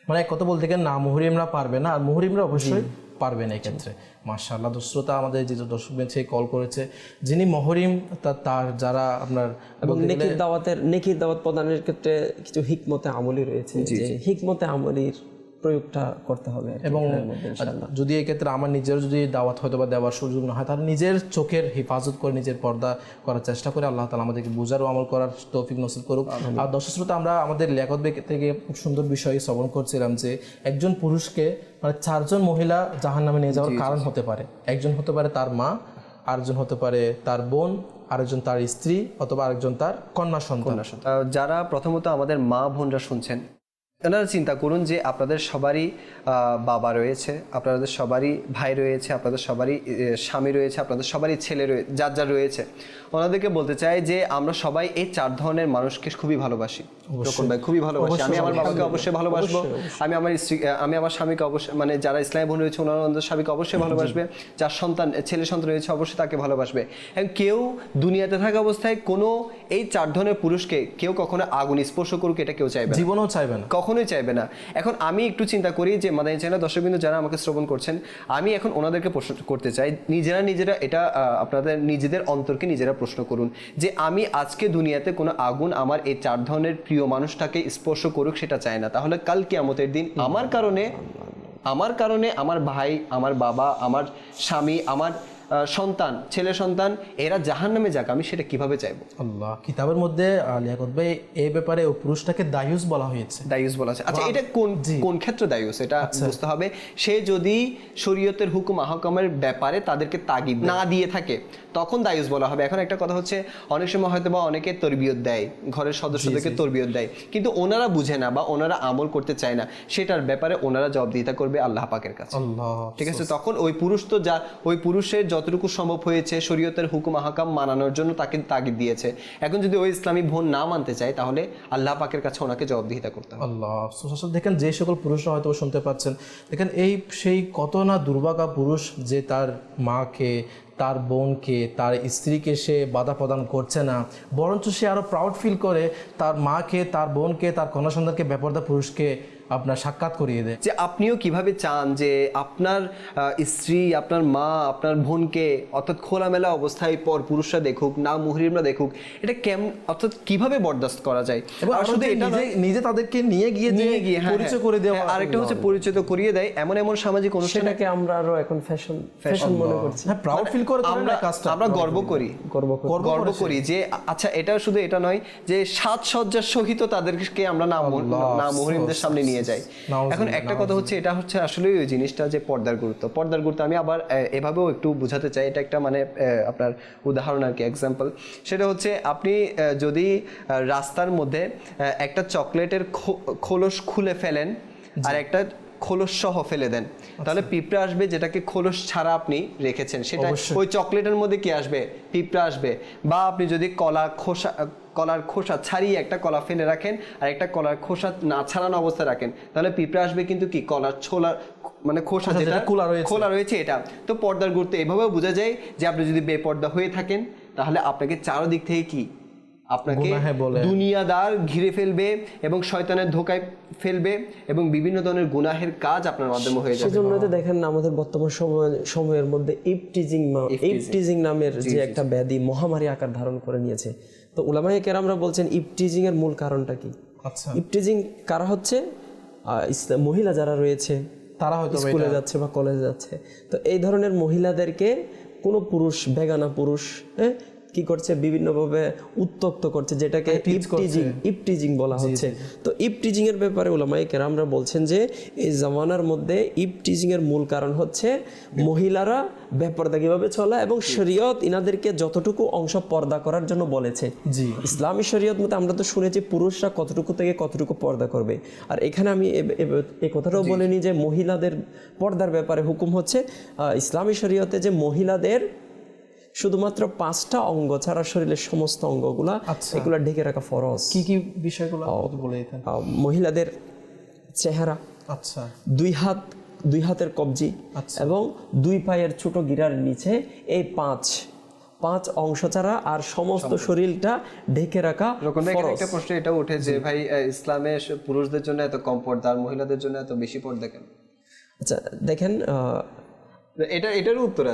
মানে এক কথা বলতে গেলে না মুহরিমরা পারবে না, আর মুহরিমরা অবশ্যই পারবেন এই ক্ষেত্রে। মাশাআল্লাহ, দর্শকতা আমাদের যে দর্শক বেঞ্চে কল করেছে যিনি মুহরিম, তার যারা আপনার এবং নেকির দাওয়াত প্রদানের ক্ষেত্রে কিছু হিকমতে আমলি রয়েছে, যে হিকমতে আমলির প্রয়োগটা করতে হবে। এবং যদি এই ক্ষেত্রে আমার নিজের যদি দাওয়াত হয়তো বা দেওয়ার সুযোগ না হয়, তাহলে নিজের চোখের হেফাজত করে নিজের পর্দা করার চেষ্টা করে আল্লাহ তাআলা আমাদেরকে বুঝার ও আমল করার তৌফিক নসিব করুক। আর দর্শক শ্রোতা, আমরা আমাদের লিয়াকত থেকে খুব সুন্দর বিষয় শ্রবণ করছিলাম যে একজন পুরুষকে মানে 4 জন মহিলা জাহান্নামে নিয়ে যাওয়ার কারণ হতে পারে। একজন হতে পারে তার মা, আরেকজন হতে পারে তার বোন, আরেকজন তার স্ত্রী, অথবা আরেকজন তার কন্যা সন্তান। যারা প্রথমত আমাদের মা বোনরা শুনছেন, আপনারা চিন্তা করুন যে আপনাদের সবারই বাবা রয়েছে, আপনাদের সবারই ভাই রয়েছে, আপনাদের সবারই স্বামী রয়েছে, আপনাদের সবারই ছেলে রয়েছে, যার রয়েছে। ওনাদেরকে বলতে চাই যে আমরা সবাই এই 4 ধরনের মানুষকে খুবই ভালোবাসি। ভাই খুবই ভালোবাসি। আমি আমার বাবাকে অবশ্যই ভালোবাসবো, আমি আমার স্ত্রী, আমি আমার স্বামীকে অবশ্যই, মানে যারা ইসলামী বোন রয়েছে ওনারা ওনাদের স্বামীকে অবশ্যই ভালোবাসবে, যার ছেলে সন্তান রয়েছে অবশ্যই তাকে ভালোবাসবে। এবং কেউ দুনিয়াতে থাকা অবস্থায় কোনো এই 4 ধরনের পুরুষকে কেউ কখনো আগুন স্পর্শ করুক এটা কেউ চাইবে না, জীবনেও চাইবে না, কখনো কখনোই চাইবে না। এখন আমি একটু চিন্তা করি যে মাদানী চ্যানেল দর্শকবৃন্দ যারা আমাকে শ্রবণ করছেন, আমি এখন ওনাদেরকে প্রশ্ন করতে চাই, নিজেরা এটা আপনাদের নিজেদের অন্তরকে নিজেরা প্রশ্ন করুন যে আমি আজকে দুনিয়াতে কোনো আগুন আমার এই 4 ধরনের প্রিয় মানুষটাকে স্পর্শ করুক, সেটা চাই না, তাহলে কাল কিয়ামতের দিন আমার কারণে আমার ভাই, আমার বাবা, আমার স্বামী, আমার সন্তান, ছেলে সন্তান, এরা জাহান্নামে যাক, আমি সেটা কিভাবে চাইবো? আল্লাহ, কিতাবের মধ্যে লিয়াকত ভাই এই ব্যাপারে ও পুরুষটাকে দায়ুস বলা হয়েছে। দায়ুস বলা আছে। আচ্ছা, এটা কোন ক্ষেত্রে দায়ুস এটা বুঝতে হবে। সে যদি শরীয়তের হুকুম আহকামের ব্যাপারে তাদেরকে তাগিদ না দিয়ে থাকে তখন দায়ুস বলা হবে। এখন একটা কথা হচ্ছে, অনেক সময় হয়তো বা অনেকে তরবিয়ত দেয়, ঘরের সদস্যদেরকে তরবিয়ত দেয়, কিন্তু ওনারা বুঝে না বা ওনারা আমল করতে চায় না, সেটার ব্যাপারে ওনারা জবাবদিহিতা করবে আল্লাহ পাকের কাছে। ঠিক আছে, তখন ওই পুরুষ তো ওই পুরুষের যতটুকু সম্ভব হয়েছে শরীয়তের হুকুম আহকাম মানানোর জন্য তাকে তাগিদ দিয়েছে। এখন যদি ওই ইসলামী বোন না মানতে চায় তাহলে আল্লাহ পাকের কাছে ওনাকে জবাবদিহিতা করতে হবে। আল্লাহ, দেখেন যে সকল পুরুষরা হয়তো শুনতে পাচ্ছেন, দেখেন সেই কত না দুর্ভাগা পুরুষ যে তার মাকে, তার বোনকে, তার স্ত্রীকে সে বাধা প্রদান করছে না, বরঞ্চ সে আরও প্রাউড ফিল করে তার মাকে, তার বোনকে, তার কন্যা সন্তানকে বেপরদা পুরুষকে আপনার সাক্ষাৎ করিয়ে দেয়। যে আপনিও কিভাবে চান যে আপনার স্ত্রী, আপনার মা, আপনার বোনকে অর্থাৎ খোলামেলা অবস্থায় পর পুরুষরা দেখুক, না মুহরিমরা দেখুক, এটা কেমন, অর্থাৎ কিভাবে বরদাস্ত করা যায়? আর শুধু এটা নিজে তাদেরকে নিয়ে গিয়ে পরিচয় করে দেওয়া, আরেকটা হচ্ছে পরিচিত করিয়ে দেয় এমন সামাজিক অনুষ্ঠানকে আমরা আরো এখন ফ্যাশন মনে করছি। হ্যাঁ, প্রাউড ফিল করে আমরা গর্ব করি যে আচ্ছা, এটা শুধু এটা নয় যে সাজসজ্জার সহিত তাদেরকে আমরা না মুহরিমদের সামনে নিয়ে যাই। এখন একটা কথা হচ্ছে, এটা হচ্ছে আসলে ওই জিনিসটা যে পর্দার গুরুত্ব আমি আবার এভাবেও একটু বোঝাতে চাই। এটা একটা মানে আপনার উদাহরণ আর কি, এক্সাম্পল। সেটা হচ্ছে আপনি যদি রাস্তার মধ্যে একটা চকলেটের খোলস খুলে ফেলেন আর একটা খোলস সহ ফেলে দেন, তাহলে পিঁপড়া আসবে, যেটাকে খোলস ছাড়া আপনি রেখেছেন সেটা ওই চকলেটের মধ্যে কি আসবে? পিঁপড়া আসবে। বা আপনি যদি কলার খোসা ছাড়িয়ে একটা কলা ফেলে রাখেন আর একটা কলার খোসা না ছাড়ানো অবস্থায় রাখেন, তাহলে পিঁপড়া আসবে, কিন্তু কি কলার ছোলার মানে খোসা যেটা খোলা রয়েছে এটা। তো পর্দার গুরুত্ব এভাবেও বোঝা যায় যে আপনি যদি বেপর্দা হয়ে থাকেন তাহলে আপনাকে চারদিক থেকে কি আপনাকে দুনিয়াদার ঘিরে ফেলবে এবং শয়তানের ধোকায় ফেলবে এবং বিভিন্ন ধরনের গুনাহের কাজ আপনার মাধ্যমে হয়ে যাবে। সেজন্য তো দেখেন আমাদের বর্তমান সময়ের মধ্যে ইফটিজিং নামের যে একটা ব্যাধি মহামারী আকার ধারণ করে নিয়েছে। তো উলামায়ে কেরামরা বলছেন ইফটিজিং এর মূল কারণটা কি? আচ্ছা, ইফটিজিং কারা হচ্ছে? মহিলা যারা রয়েছে, তারা হয়তো স্কুলে যাচ্ছে বা কলেজে যাচ্ছে, তো এই ধরনের মহিলাদেরকে কোনো পুরুষ, বেগানা পুরুষ কি করছে, বিভিন্নভাবে উত্তপ্ত করছে, যেটাকে ইফটিজিং বলা হচ্ছে। তো ইফটিজিং এর ব্যাপারে উলামায়ে কেরামরা বলছেন যে এই জামানার মধ্যে ইফটিজিং এর মূল কারণ হচ্ছে মহিলারা বেপরদা কিভাবে চলা, এবং শরীয়ত ইনাদেরকে যতটুকু অংশ পর্দা করার জন্য বলেছে। জি, ইসলামী শরীয়ত মতে আমরা তো শুনেছি পুরুষরা কতটুকু থেকে কতটুকু পর্দা করবে। আর এখানে আমি এই কথাটাও বলিনি যে মহিলাদের পর্দার ব্যাপারে হুকুম হচ্ছে ইসলামী শরীয়তে যে মহিলাদের শুধুমাত্র 5টা অঙ্গ ছাড়া শরীরের সমস্ত অঙ্গগুলা এগুলা ঢেকে রাখা ফরজ। কি কি বিষয়গুলো বলে দিতেন? মহিলাদের চেহারা, আচ্ছা, দুই হাতের কবজি এবং 2 পায়ের ছোট গিরার নিচে, এই 5 অংশ ছাড়া আর সমস্ত শরীরটা ঢেকে রাখা ফরজ। একটা প্রশ্ন এটা ওঠে যে ভাই, ইসলামে পুরুষদের জন্য এত কম পর্দা আর মহিলাদের জন্য এত বেশি পর্দা কেন? আচ্ছা দেখেন, এটার উত্তর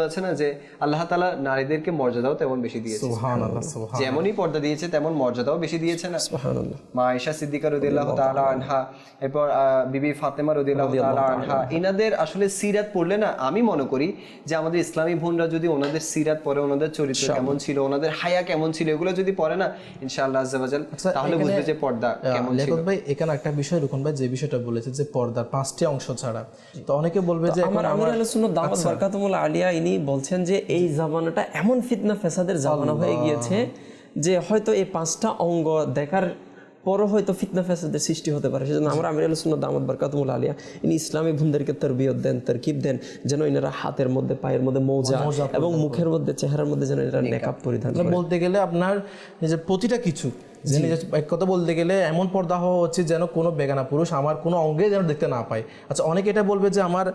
আছে না যে আল্লাহ তাআলা নারীদেরকে মর্যাদাও তেমন বেশি দিয়েছে। সুবহানাল্লাহ, যেমনই পর্দা দিয়েছে তেমন মর্যাদাও বেশি দিয়েছে না? সুবহানাল্লাহ। মা আয়েশা সিদ্দিকা রাদিয়াল্লাহু তাআলা আনহা, এরপর বিবি ফাতেমা রাদিয়াল্লাহু তাআলা আনহা, ইনাদের আসলে সিরাত পড়লে না, আমি মনে করি যে আমাদের ইসলামী বোনরা যদি ওনাদের সিরাত পড়ে, ওনাদের চরিত্র কেমন ছিল, ওনাদের হায়া কেমন ছিল, এগুলো যদি পড়ে না ইনশাআল্লাহ আজ্জা ওয়াজাল, তাহলে বুঝবে যে পর্দা কেমন ছিল। লেখক ভাই এখানে একটা বিষয়, রুকন ভাই যে বিষয়টা বলেছে যে পর্দার 5টি অংশ ছাড়া, তো অনেকে বলবে যে ইনি বলছেন যে এই জামানাটা এমন ফিতনা ফেসাদের জামানা হয়ে গিয়েছে যে হয়তো এই 5টা অঙ্গ দেখার পরও হয়তো ফিতনা ফেসাদের সৃষ্টি হতে পারে। সেজন্য আমরা আমির আহলে সুন্নাত দামাত বারকাতুহুল আলিয়া ইনি ইসলামী বোনদেরকে তরবিয়ত দেন, তারকিব দেন, যেন এনারা হাতের মধ্যে, পায়ের মধ্যে মৌজা এবং মুখের মধ্যে, চেহারার মধ্যে যেন এরা নেকাব পরিধান করে। বলতে গেলে আপনার যে প্রতিটা কিছু যে নিজের এক কথা বলতে গেলে এমন পর্দা হওয়া উচিত যেন কোনো বেগানা পুরুষ আমার কোনো অঙ্গে যেন দেখতে না পায়। আচ্ছা, অনেকে এটা বলবে যে আমার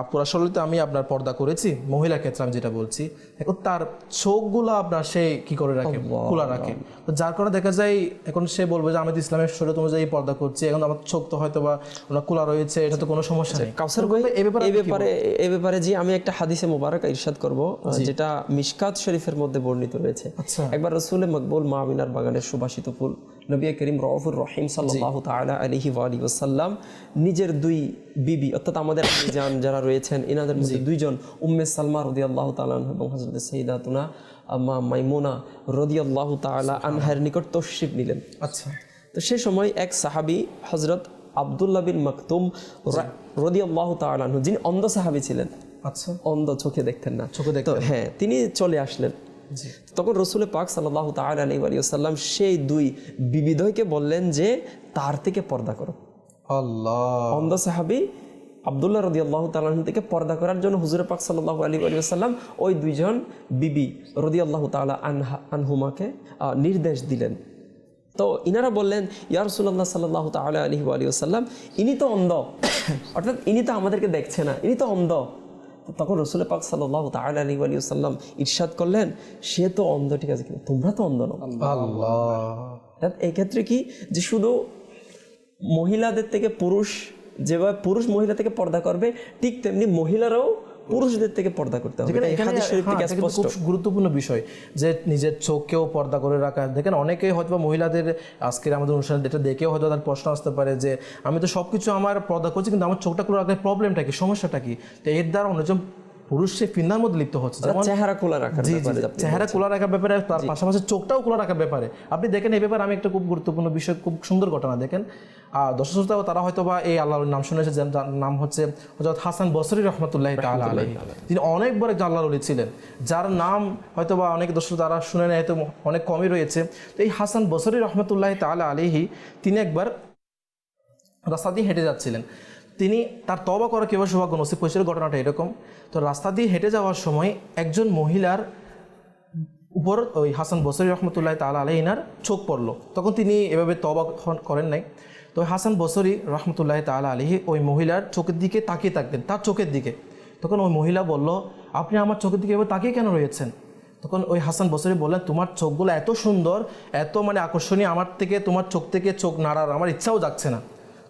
পুরা শরীরে আমি আপনার পর্দা করেছি, মহিলার ক্ষেত্রে আমি যেটা বলছি, এখন তার চোখগুলো আপনার সে কি করে রাখে, খোলা রাখে। তো যার কারণে দেখা যায় এখন সে বলবে যে আমি তো ইসলামের শরীয়ত অনুযায়ী পর্দা করছি, এখন আমার চোখ তো হয়তো বা খোলা রয়েছে, এটা তো কোনো সমস্যা নেই। কাউসার ভাই, এই ব্যাপারে যে আমি একটা হাদিসে মোবারক ইরশাদ করব, যেটা মিশকাত শরীফের মধ্যে বর্ণিত রয়েছে। একবার রাসূল মকবুল মামিনার বাগানের সুবাসিত ফুল নবী করিম রউফুর রহিম সাল্লাল্লাহু তাআলা আলাইহি ওয়া আলিহি ওয়াসাল্লাম নিজের দুই বিবি, অর্থাৎ আমাদের আম্মিজান যারা রয়েছেন, এনাদের মধ্যে দুইজন উম্মে সালমা রাদিয়াল্লাহু তাআলা আনহা এবং হযরত সাইয়্যিদাতুনা আম্মা মাইমুনা রাদিয়াল্লাহু তাআলা আনহার নিকট তশরিফ নিলেন। আচ্ছা, তো সে সময় এক সাহাবী হযরত আব্দুল্লাহ বিন মাকতুম রাদিয়াল্লাহু তাআলা আনহু, যিনি অন্ধ সাহাবী ছিলেন, আচ্ছা, অন্ধ, চোখে দেখতেন না, চোখে দেখতেন, হ্যাঁ, তিনি চলে আসলেন। তখন রাসূল পাক সাল্লাল্লাহু তাআলা আলাইহি ওয়া সাল্লাম সেই দুই বিবিধকে বললেন যে তার থেকে পর্দা করো। আল্লাহ, অন্ধ সাহাবী আব্দুল্লাহ রাদিয়াল্লাহু তাআলা আনহু থেকে পর্দা করার জন্য হুজুর পাক সাল্লাল্লাহু আলাইহি ওয়া সাল্লাম ওই দুইজন বিবি রাদিয়াল্লাহু তাআলা আনহুমাকে নির্দেশ দিলেন। তো ইনারা বললেন, ইয়া রাসূলুল্লাহ সাল্লাল্লাহু তাআলা আলাইহি ওয়া সাল্লাম, ইনি তো অন্ধ, অর্থাৎ ইনি তো আমাদেরকে দেখছে না, ইনি তো অন্ধ। তখন রাসূল পাক সাল্লাল্লাহু তাআলা আলাইহি ওয়া সাল্লাম ইরশাদ করলেন, সে তো অন্ধ, ঠিক আছে, কিন্তু তোমরা তো অন্ধ নও। আল্লাহ, এই ক্ষেত্রে কি যে শুধু মহিলাদের থেকে পুরুষ, যেভাবে পুরুষ মহিলা থেকে পর্দা করবে, ঠিক তেমনি মহিলারাও পুরুষদের থেকে পর্দা করতে হবে। খুব গুরুত্বপূর্ণ বিষয় যে নিজের চোখকেও পর্দা করে রাখা। দেখেন, অনেকেই হয়তো মহিলাদের আজকের আমাদের অনুষ্ঠানে এটা দেখেও হয়তো তার প্রশ্ন আসতে পারে যে আমি তো সবকিছু আমার পর্দা করছি, কিন্তু আমার চোখটা করে রাখার প্রবলেমটা কি, সমস্যাটা কি? তো এর দ্বারা অন্যজন পুরুষ সে ফিন্নার মধ্যে লিপ্ত হচ্ছে, যেমন চেহারা খোলা রাখার ব্যাপারে, চেহারা খোলা রাখার ব্যাপারে, তার পাশাপাশি চোখটাও খোলা রাখার ব্যাপারে। আপনি দেখেন এই ব্যাপারে আমি একটা খুব গুরুত্বপূর্ণ বিষয়, খুব সুন্দর ঘটনা দেখেন। দর্শক শ্রোতাও তারা হয়তো বা এই আল্লাহর নাম শুনেছে, যার নাম হচ্ছে হযরত হাসান বসরি রাহমাতুল্লাহি তাআলা আলাইহি। তিনি অনেক বড় একজন আল্লাহর ওলি ছিলেন, যার নাম হয়তো বা অনেক দর্শক তারা শুনে নেয়, হয়তো অনেক কমই রয়েছে। তো এই হাসান বসরি রাহমাতুল্লাহি তাআলা আলাইহি, তিনি একবার রাস্তা দিয়ে হেঁটে যাচ্ছিলেন। তিনি তার তওবা করার কীভাবে সৌভাগ্য নসিব হয়েছিল, ঘটনাটা এরকম। তো রাস্তা দিয়ে হেঁটে যাওয়ার সময় একজন মহিলার উপর ওই হাসান বসরি রহমতুল্লাহ তাআলা আলাইহির চোখ পড়লো। তখন তিনি এভাবে তওবা করেন নাই। তো হাসান বসরি রহমতুল্লাহ তাআলা আলাইহি ওই মহিলার চোখের দিকে তাকিয়ে থাকতেন, তার চোখের দিকে। তখন ওই মহিলা বলল, আপনি আমার চোখের দিকে এভাবে তাকিয়ে কেন রয়েছেন? তখন ওই হাসান বসরি বললেন, তোমার চোখগুলো এত সুন্দর, এত আকর্ষণীয়, আমার থেকে তোমার চোখ থেকে চোখ নাড়ার আমার ইচ্ছাও যাচ্ছে না।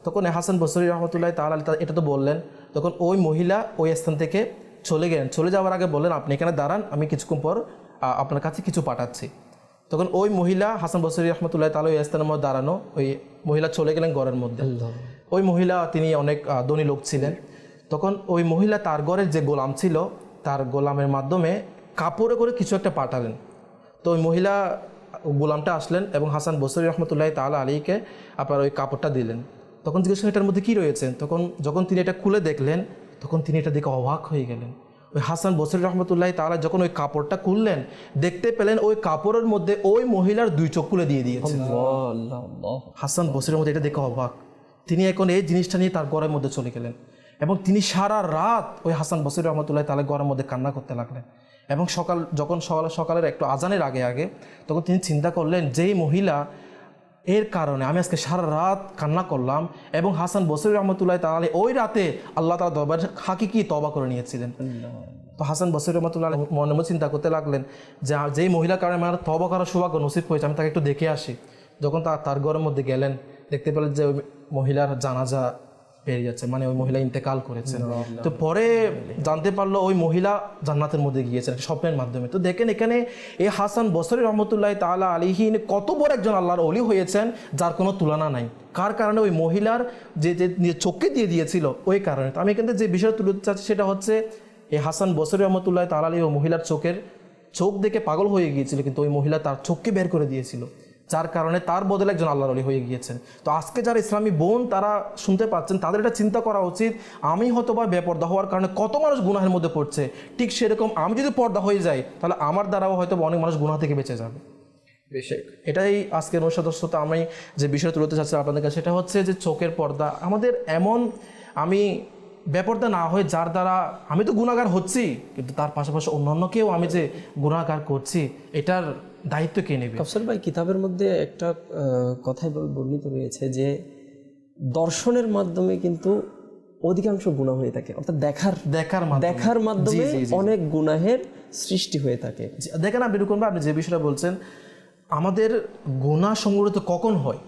তখন হাসান বসরি রহমতুল্লাহ তাআলা এটা তো বললেন। তখন ওই মহিলা ওই স্থান থেকে চলে গেলেন। চলে যাওয়ার আগে বললেন, আপনি এখানে দাঁড়ান, আমি কিছুক্ষণ পর আপনার কাছে কিছু পাঠাচ্ছি। তখন ওই মহিলা হাসান বসরি রহমতুল্লাহ তাআলা ওই স্থানের মধ্যে দাঁড়ানো, ওই মহিলা চলে গেলেন ঘরের মধ্যে। ওই মহিলা তিনি অনেক ধনী লোক ছিলেন। তখন ওই মহিলা তার ঘরের যে গোলাম ছিল, তার গোলামের মাধ্যমে কাপড়ে করে কিছু একটা পাঠালেন। তো ওই মহিলা গোলামটা আসলেন এবং হাসান বসরি রহমতুল্লাহ তাআলা আলাইহিকে আপনার ওই কাপড়টা দিলেন। তখন জিজ্ঞেস করলেন, এটার মধ্যে কী রয়েছে? যখন তিনি এটা খুলে দেখলেন, তখন তিনি এটা দেখে অবাক হয়ে গেলেন। ওই হাসান বসরি রহমতুল্লাহ তাআলা যখন ওই কাপড়টা খুললেন, দেখতে পেলেন ওই কাপড়ের মধ্যে ওই মহিলার দুই চোখ খুলে দিয়ে দিয়েছে। হাসান বসরির মধ্যে এটা দেখে অবাক। তিনি এখন এই জিনিসটা নিয়ে তার ঘরের মধ্যে চলে গেলেন এবং তিনি সারা রাত ওই হাসান বসরি রহমতুল্লাহ তাআলা ঘরের মধ্যে কান্না করতে লাগলেন। এবং সকালের একটু আজানের আগে তখন তিনি চিন্তা করলেন, যেই মহিলা এর কারণে আমি আজকে সারা রাত কান্না করলাম, এবং হাসান বসরি রহমতুল্লাহ তাআলা ওই রাতে আল্লাহ তাআলা দরবারে হাকিকি তওবা করে নিয়েছিলেন। তো হাসান বসরি রহমতুল্লাহ মনে মনে চিন্তা করতে লাগলেন যে যেই মহিলার কারণে আমার তওবা করার সৌভাগ্য নসিব হয়েছে, আমি তাকে একটু দেখে আসি। যখন তার ঘরের মধ্যে গেলেন, দেখতে পেলেন যে ওই মহিলার জানাজা বেরিয়ে যাচ্ছে, ওই মহিলা ইন্তেকাল করেছেন। তো পরে জানতে পারলো ওই মহিলা জান্নাতের মধ্যে গিয়েছেন স্বপ্নের মাধ্যমে। তো দেখেন এখানে এই হাসান বসরি রহমতুল্লাহ তাআলা আলাইহি কত বড় একজন আল্লাহর ওলি হয়েছেন, যার কোনো তুলনা নাই। কার কারণে? ওই মহিলার যে চোখকে দিয়ে দিয়েছিল ওই কারণে। তো আমি এখানে যে বিষয়টা তুলে দিতে চাচ্ছি সেটা হচ্ছে, এই হাসান বসরি রহমতুল্লাহ তাআলা আলাইহি ওই মহিলার চোখ দেখে পাগল হয়ে গিয়েছিল, কিন্তু ওই মহিলা তার চোখকে বের করে দিয়েছিল, যার কারণে তার বদলে একজন আল্লাহর ওলি হয়ে গিয়েছেন। তো আজকে যারা ইসলামী বোন তারা শুনতে পাচ্ছেন, তাদের এটা চিন্তা করা উচিত, আমি হয়তো বা বেপর্দা হওয়ার কারণে কত মানুষ গুনাহের মধ্যে পড়ছে, ঠিক সেরকম আমি যদি পর্দা হয়ে যাই, তাহলে আমার দ্বারাও হয়তো অনেক মানুষ গুনাহ থেকে বেঁচে যাবে। এটাই আজকের সদস্যতা আমি যে বিষয় তুলতে চাচ্ছি আপনাদের কাছে, সেটা হচ্ছে যে চোখের পর্দা আমাদের এমন, আমি বেপরদা না হয়ে যার দ্বারা আমি তো গুনাহগার হচ্ছি, কিন্তু তার পাশাপাশি অন্যান্যকেও আমি যে গুনাহগার করছি, এটার দায়িত্ব কে নেবে? কাফসার ভাই, কিতাবের মধ্যে একটা কথাই বর্ণিত রয়েছে যে দর্শনের মাধ্যমে কিন্তু অধিকাংশ গুনাহ হয়ে থাকে, অর্থাৎ দেখার মাধ্যমে অনেক গুনাহের সৃষ্টি হয়ে থাকে। দেখেন আপনি রুকন ভাই, আপনি যে বিষয়টা বলছেন, আমাদের গুনাহ সংগঠিত কখন হয়?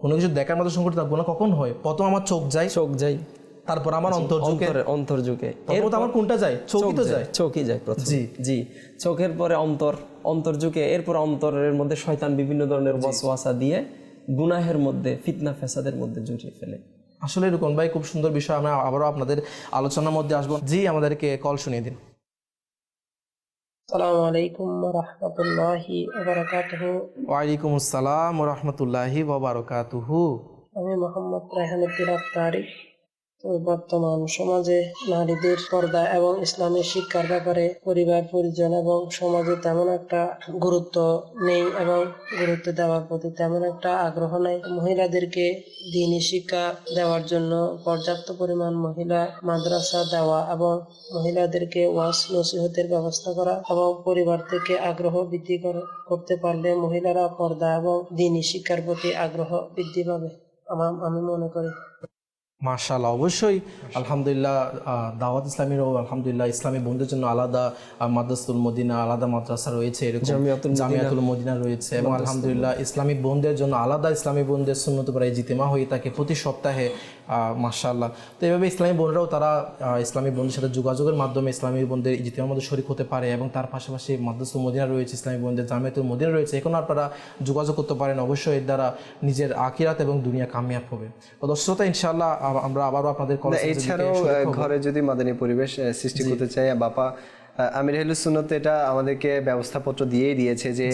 কোনো কিছু দেখার মতো সংগঠিত গুনাহ কখন হয়? প্রথম আমার চোখ যায়, তারপর আমার অন্তর্যুগে এরপর আমার কোনটা যায়? চোখই যায় প্রথম। জি, চোখের পরে অন্তর্যুগে, এরপর অন্তরের মধ্যে শয়তান বিভিন্ন ধরনের ওয়াসওয়াসা দিয়ে গুনাহের মধ্যে, ফিতনা ফেসাদের মধ্যে জড়িয়ে ফেলে। আসলে রুকন ভাই, খুব সুন্দর বিষয়, আমরা আবারও আপনাদের আলোচনার মধ্যে আসবো। জি, আমাদেরকে কল শুনিয়ে দিন। আসসালামু আলাইকুম ওয়া রাহমাতুল্লাহি ওয়া বারাকাতুহু। ওয়ালাইকুম আসসালাম ওয়া রাহমাতুল্লাহি ওয়া বারাকাতুহু। আমি মোহাম্মদ রায়হানুদ্দিন আফতারি। তো বর্তমান সমাজে নারীদের পর্দা এবং ইসলামী শিক্ষার ব্যাপারে পরিবার, পরিজন এবং সমাজে তেমন একটা গুরুত্ব নেই এবং গুরুত্ব দেওয়ার প্রতি তেমন একটা আগ্রহ নাই। মহিলাদেরকে দ্বীনি শিক্ষা দেওয়ার জন্য পর্যাপ্ত পরিমাণ মহিলা মাদ্রাসা দেওয়া এবং মহিলাদেরকে ওয়াজ নসিহতের ব্যবস্থা করা এবং পরিবার থেকে আগ্রহ বৃদ্ধি করতে পারলে মহিলারা পর্দা এবং দ্বীনি শিক্ষার প্রতি আগ্রহ বৃদ্ধি পাবে আমি মনে করি। মাশাআল্লাহ, অবশ্যই আলহামদুলিল্লাহ, দাওয়াত ইসলামীরও আলহামদুলিল্লাহ ইসলামী বন্ধুদের জন্য আলাদা মাদ্রাসাতুল মদিনা, আলাদা মাদ্রাসা রয়েছে, এরকম জামিয়াতুল মদিনা রয়েছে, এবং আলহামদুলিল্লাহ ইসলামী বোনদের জন্য আলাদা ইসলামী বোনদের সুন্নত পড়ায় ইজতিমা হয়ে থাকে প্রতি সপ্তাহে। মাশাআল্লাহ। তো এইভাবে ইসলামী বোনরাও তারা ইসলামী বোনদের সাথে যোগাযোগের মাধ্যমে ইসলামী বোনদের ইজতিমার মধ্যে শরীক হতে পারে, এবং তার পাশাপাশি মাদ্রাসাতুল মদিনা রয়েছে, ইসলামী বোনদের জামিয়াতুল মদিনা রয়েছে, এখন আপনারা যোগাযোগ করতে পারেন। অবশ্যই এর দ্বারা নিজের আখিরাত এবং দুনিয়া কামিয়াব হবে। তো দর্শকরা, ইনশাআল্লাহ আমরা আবারও আপনাদের এছাড়াও ঘরে যদি মাদানী পরিবেশ সৃষ্টি করতে চাই, বাপা আমির আহলুস সুন্নাত এটা আমাদেরকে ব্যবস্থাপত্র দিয়েই দিয়েছে যে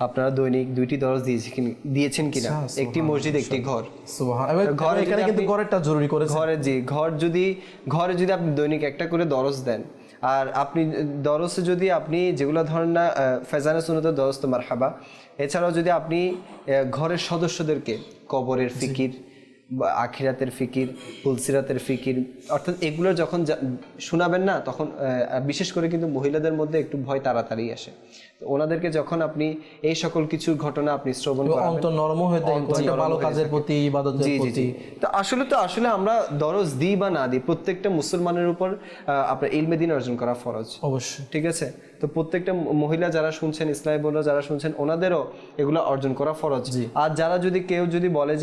আপনারা দৈনিক 2টি দরজ দিয়েছেন কিনা, একটি মসজিদ, একটি ঘর। ঘর এখানে কিন্তু ঘরেরটা জরুরি করে ঘরে যদি আপনি দৈনিক একটা করে দরজ দেন, আর আপনি দরজে যদি আপনি যেগুলো ধরেন না ফেজানে সুন্নাতের দরজ তো মারহাবা, এছাড়াও যদি আপনি ঘরের সদস্যদেরকে কবরের ফিকির, আখিরাতের ফিকির, ফুলসিরাতের ফিকির, অর্থাৎ এগুলো যখন শোনাবেন না, তখন বিশেষ করে কিন্তু মহিলাদের মধ্যে একটু ভয় তাড়াতাড়ি আসে। তো ওনাদেরকে যখন আপনি এই সকল কিছুর ঘটনা আপনি শ্রবণ করাবেন, অন্তর নরম হয়ে থাকে, ভালো কাজের প্রতি, ইবাদতের প্রতি। তো আসলে আমরা দরজ দিই বা না দিই, প্রত্যেকটা মুসলমানের উপর আপনার ইলমে দ্বীন অর্জন করা ফরজ, অবশ্যই। ঠিক আছে? তো প্রত্যেকটা মহিলা যারা শুনছেন, ইসলামী বোনরা যারা শুনছেন, ওনাদেরও এগুলো অর্জন করা ফরজ। আর যারা কেউ যদি বলে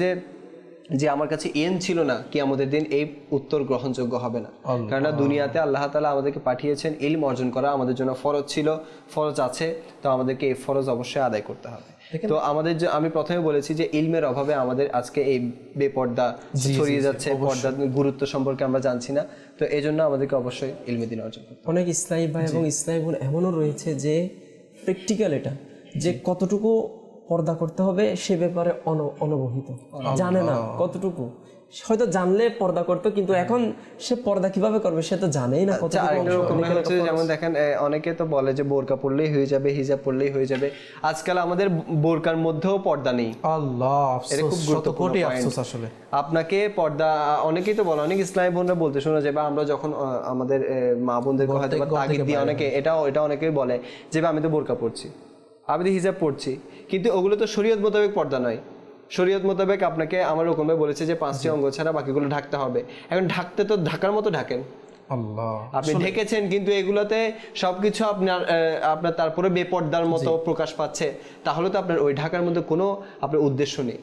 যে আমার কাছে ইলম ছিল না, কিয়ামতের দিন এই উত্তর গ্রহণযোগ্য হবে না। কারণ দুনিয়াতে আল্লাহ তাআলা আমাদেরকে পাঠিয়েছেন, ইলম অর্জন করা আমাদের জন্য ফরজ ছিল, ফরজ আছে, তো আমাদেরকে এই ফরজ অবশ্যই আদায় করতে হবে। তো আমি প্রথমে বলেছি যে ইলমের অভাবে আমাদের আজকে এই বেপর্দা ছড়িয়ে যাচ্ছে, পর্দার গুরুত্ব সম্পর্কে আমরা জানছি না। তো এই জন্য আমাদেরকে অবশ্যই ইলমে দ্বীন অর্জন করতে হবে। অনেক ইসলামী ভাই এবং ইসলামী বোন এমনও রয়েছে যে প্র্যাকটিক্যাল এটা, যে কতটুকু পর্দা করতে হবে সে ব্যাপারে অনবহিত, জানে না কতটুকু, হয়তো জানলে পর্দা করতো, কিন্তু এখন সে পর্দা কিভাবে করবে সে তো জানেই না। যেমন দেখেন, অনেকে তো বলে যে বোরকা পড়লেই হয়ে যাবে, হিজাব পড়লেই হয়ে যাবে। আজকাল আমাদের বোরকার মধ্যেও পর্দা নেই। আল্লাহ, এটা খুব গুরুত্বপূর্ণ পয়েন্ট। আসলে আপনাকে পর্দা, অনেকেই তো বলে, অনেক ইসলামী বোনরা বলতে শোনা যায়, বা আমরা যখন আমাদের মা বোনদেরকে হয়তো তাগিদ দিয়ে এটা অনেকেই বলে যে আমি তো বোরকা পড়ছি, আমি তো হিজাব পড়ছি, কিন্তু ওগুলো তো শরীয়ত মোতাবেক পর্দা নয়। শরীয়ত মোতাবেক আপনাকে আমার হুকুমে বলেছে যে 5টি অঙ্গ ছাড়া বাকিগুলো ঢাকতে হবে। এখন ঢাকতে তো ঢাকার মতো ঢাকেন, আপনি ঢেকেছেন, কিন্তু এগুলোতে সবকিছু আপনার তারপরে বেপর্দার মতো প্রকাশ পাচ্ছে, তাহলে তো আপনার ওই ঢাকার মধ্যে কোনো আপনার উদ্দেশ্য নেই,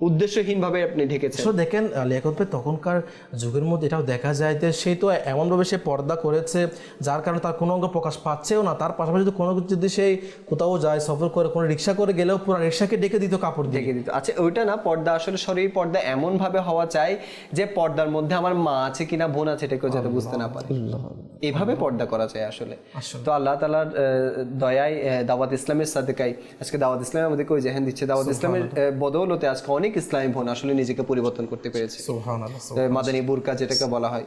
উদ্দেশ্যহীন ভাবে আপনি ঢেকেছেন। দেখেন লিয়াকত ভাই, তখনকার যুগের মধ্যে এটাও দেখা যায় যে সেই তো এমনভাবে সে পর্দা করেছে যার কারণে তার কোনো অঙ্গ প্রকাশ পাচ্ছেও না। তার পাশাপাশি কোনো কিছু যদি সেই কোথাও যায়, সফর করে, কোনো রিক্সা করে গেলেও পুরো রিক্সাকে ডেকে দিত, কাপড় ডেকে দিত। আচ্ছা, ওইটা না পর্দা, আসলে শরীর পর্দা এমন ভাবে হওয়া চাই যে পর্দার মধ্যে আমার মা আছে কিনা, বোন আছে, এটাকেও যাতে বুঝতে না পারে, এভাবে পর্দা করা যায় আসলে। তো আল্লাহ তাআলার দয়ায়, দাওয়াত ইসলামের সাদেকায় আজকে দাওয়াত ইসলাম আমাদেরকে ওই জেহেন দিচ্ছে, দাওয়াত ইসলামের বদৌলতে আজকে অনেক ইসলামী বোন আসলে নিজেকে পরিবর্তন করতে পেরেছে। মাদানী বুরকা যেটাকে বলা হয়,